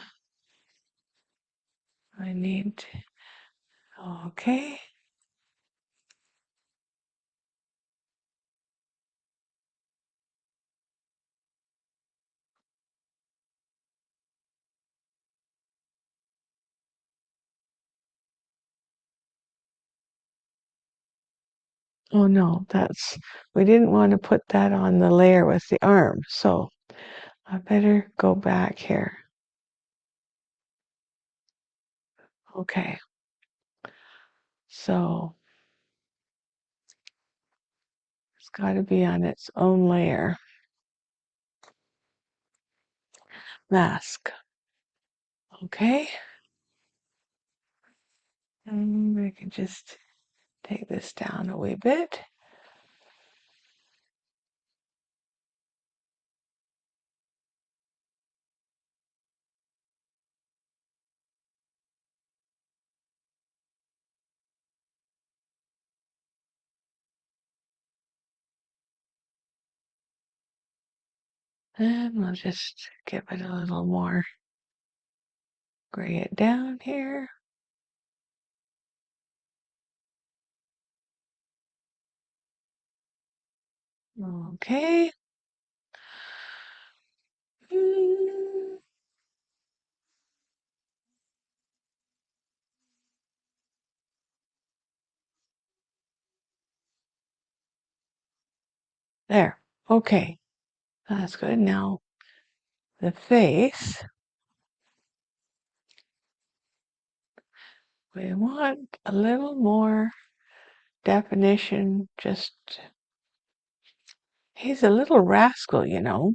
need, okay. Oh no, we didn't want to put that on the layer with the arm. So I better go back here. Okay. So it's got to be on its own layer. Mask. Okay. And we can just take this down a wee bit. And we'll just give it a little more, gray it down here. Okay. There. Okay. That's good. Now the face. We want a little more definition. Just, he's a little rascal, you know.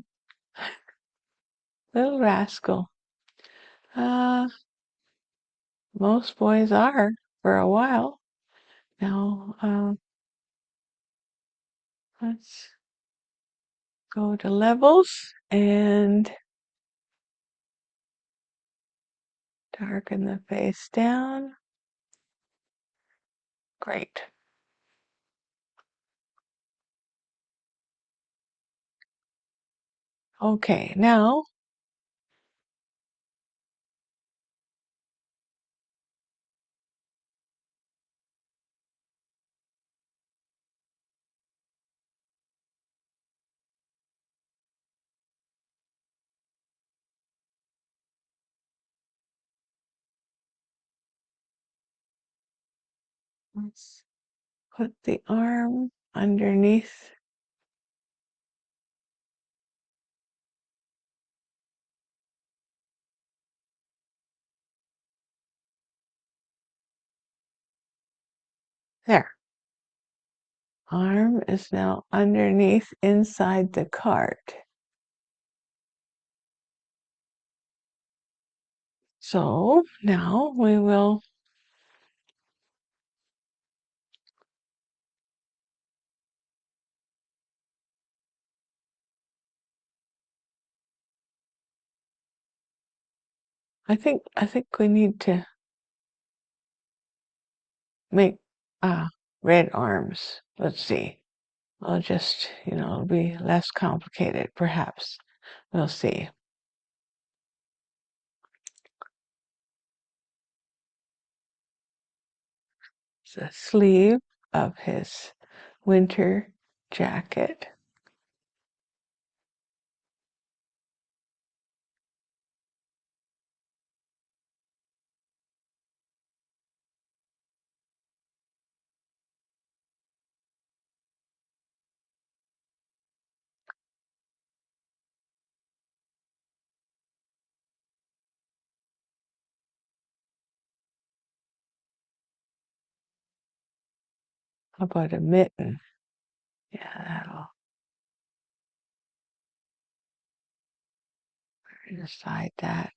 Little rascal. Uh, most boys are for a while. Now, let's go to levels and darken the face down. Great. Okay, now let's put the arm underneath. There. Arm is now underneath inside the cart. So now we will I think we need to make red arms. Let's see. I'll just, it'll be less complicated, perhaps. We'll see. It's the sleeve of his winter jacket. How about a mitten? Yeah, that'll decide that.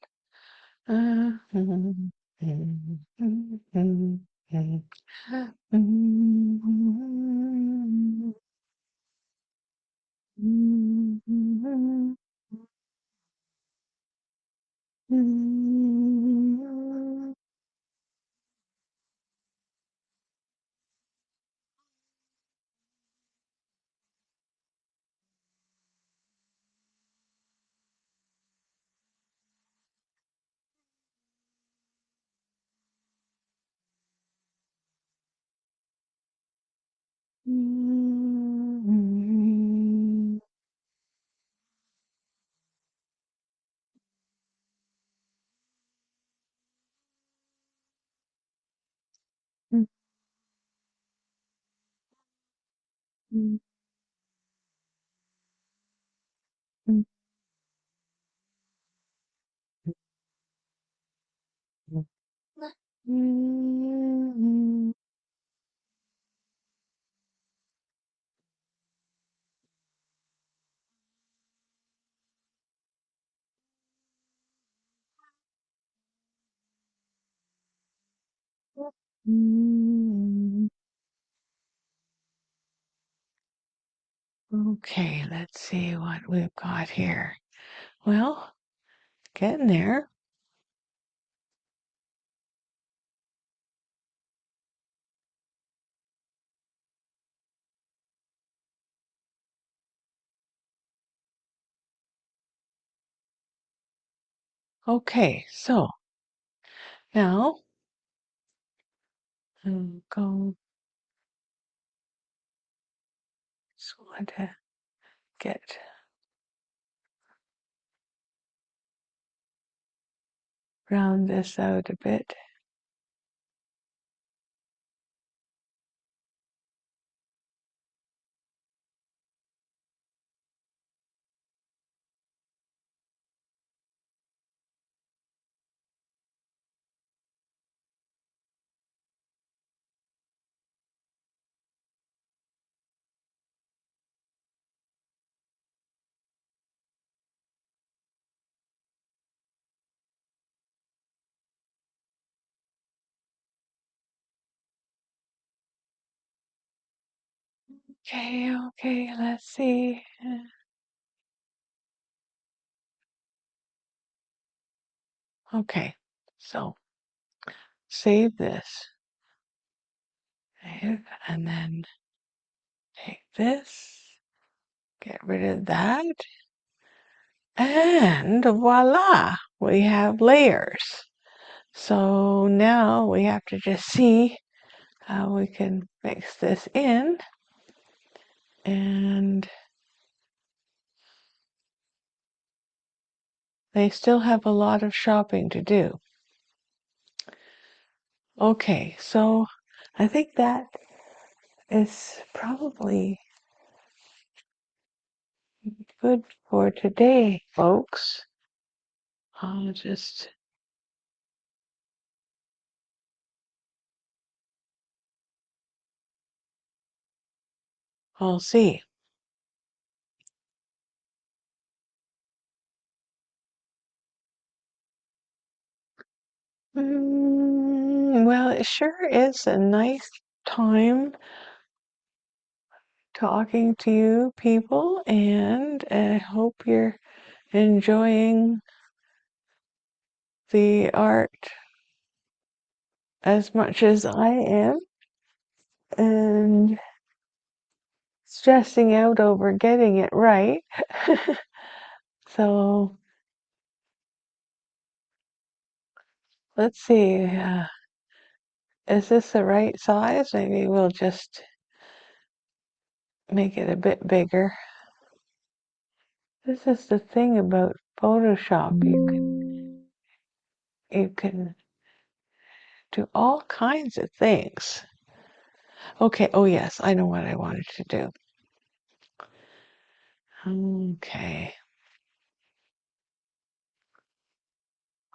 Okay, let's see what we've got here. Well, getting there. Okay, so now I'm going just want to get round this out a bit. Okay, let's see. Okay, so save this. Save, and then take this, get rid of that, and voila, we have layers. So now we have to just see how we can mix this in, and they still have a lot of shopping to do. Okay, so I think that is probably good for today, folks. I'll see. Well, it sure is a nice time talking to you people, and I hope you're enjoying the art as much as I am, and stressing out over getting it right. So let's see, is this the right size? Maybe we'll just make it a bit bigger. This is the thing about Photoshop. You can do all kinds of things. Okay, oh yes, I know what I wanted to do. Okay.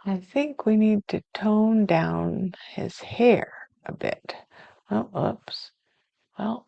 I think we need to tone down his hair a bit. Oh, oops. Well,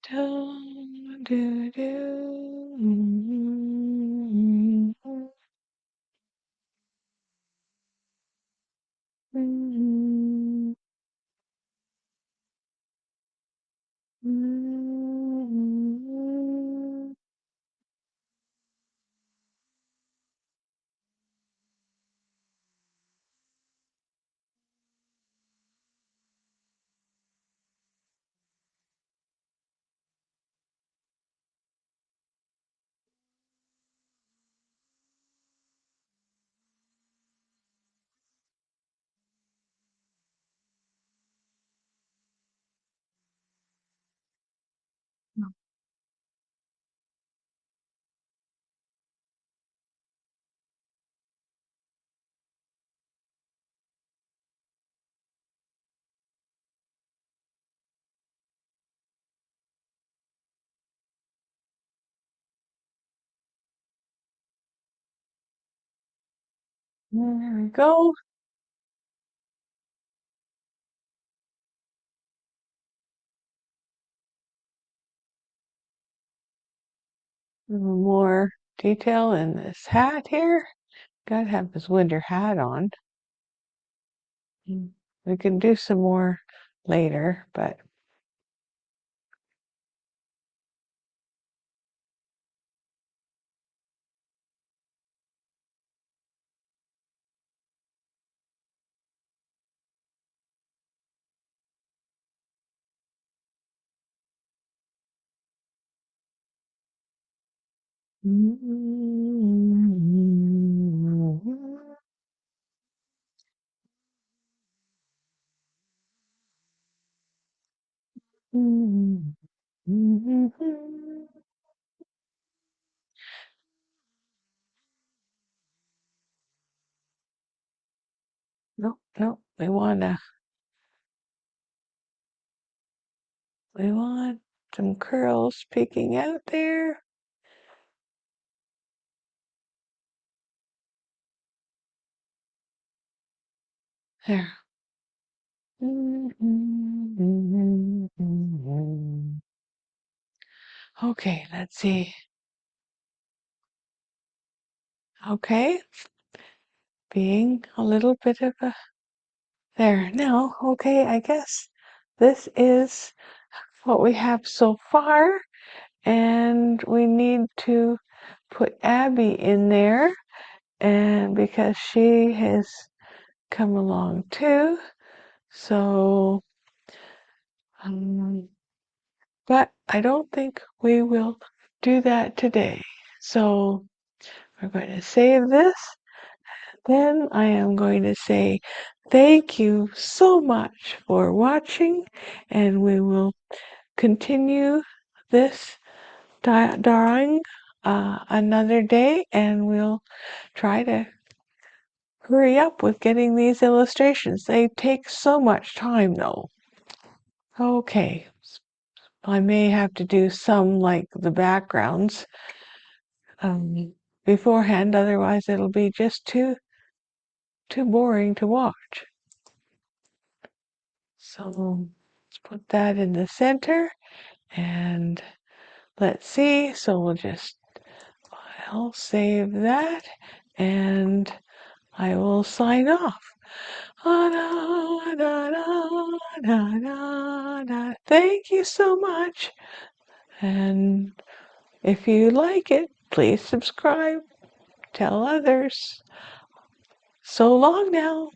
Do, do, do. There we go. A little more detail in this hat here. Gotta have his winter hat on. We can do some more later, but no, no, we want some curls peeking out there. There. Okay, let's see. Okay, being a little bit of a there. Now, okay, I guess this is what we have so far, and we need to put Abby in there, and because she has come along too, so but I don't think we will do that today. So we're going to save this. Then I am going to say thank you so much for watching, and we will continue this drawing another day, and we'll try to hurry up with getting these illustrations. They take so much time though. Okay, I may have to do some like the backgrounds beforehand, otherwise it'll be just too boring to watch. So let's put that in the center, and let's see. So I'll save that, and I will sign off. Thank you so much. And if you like it, please subscribe. Tell others. So long now.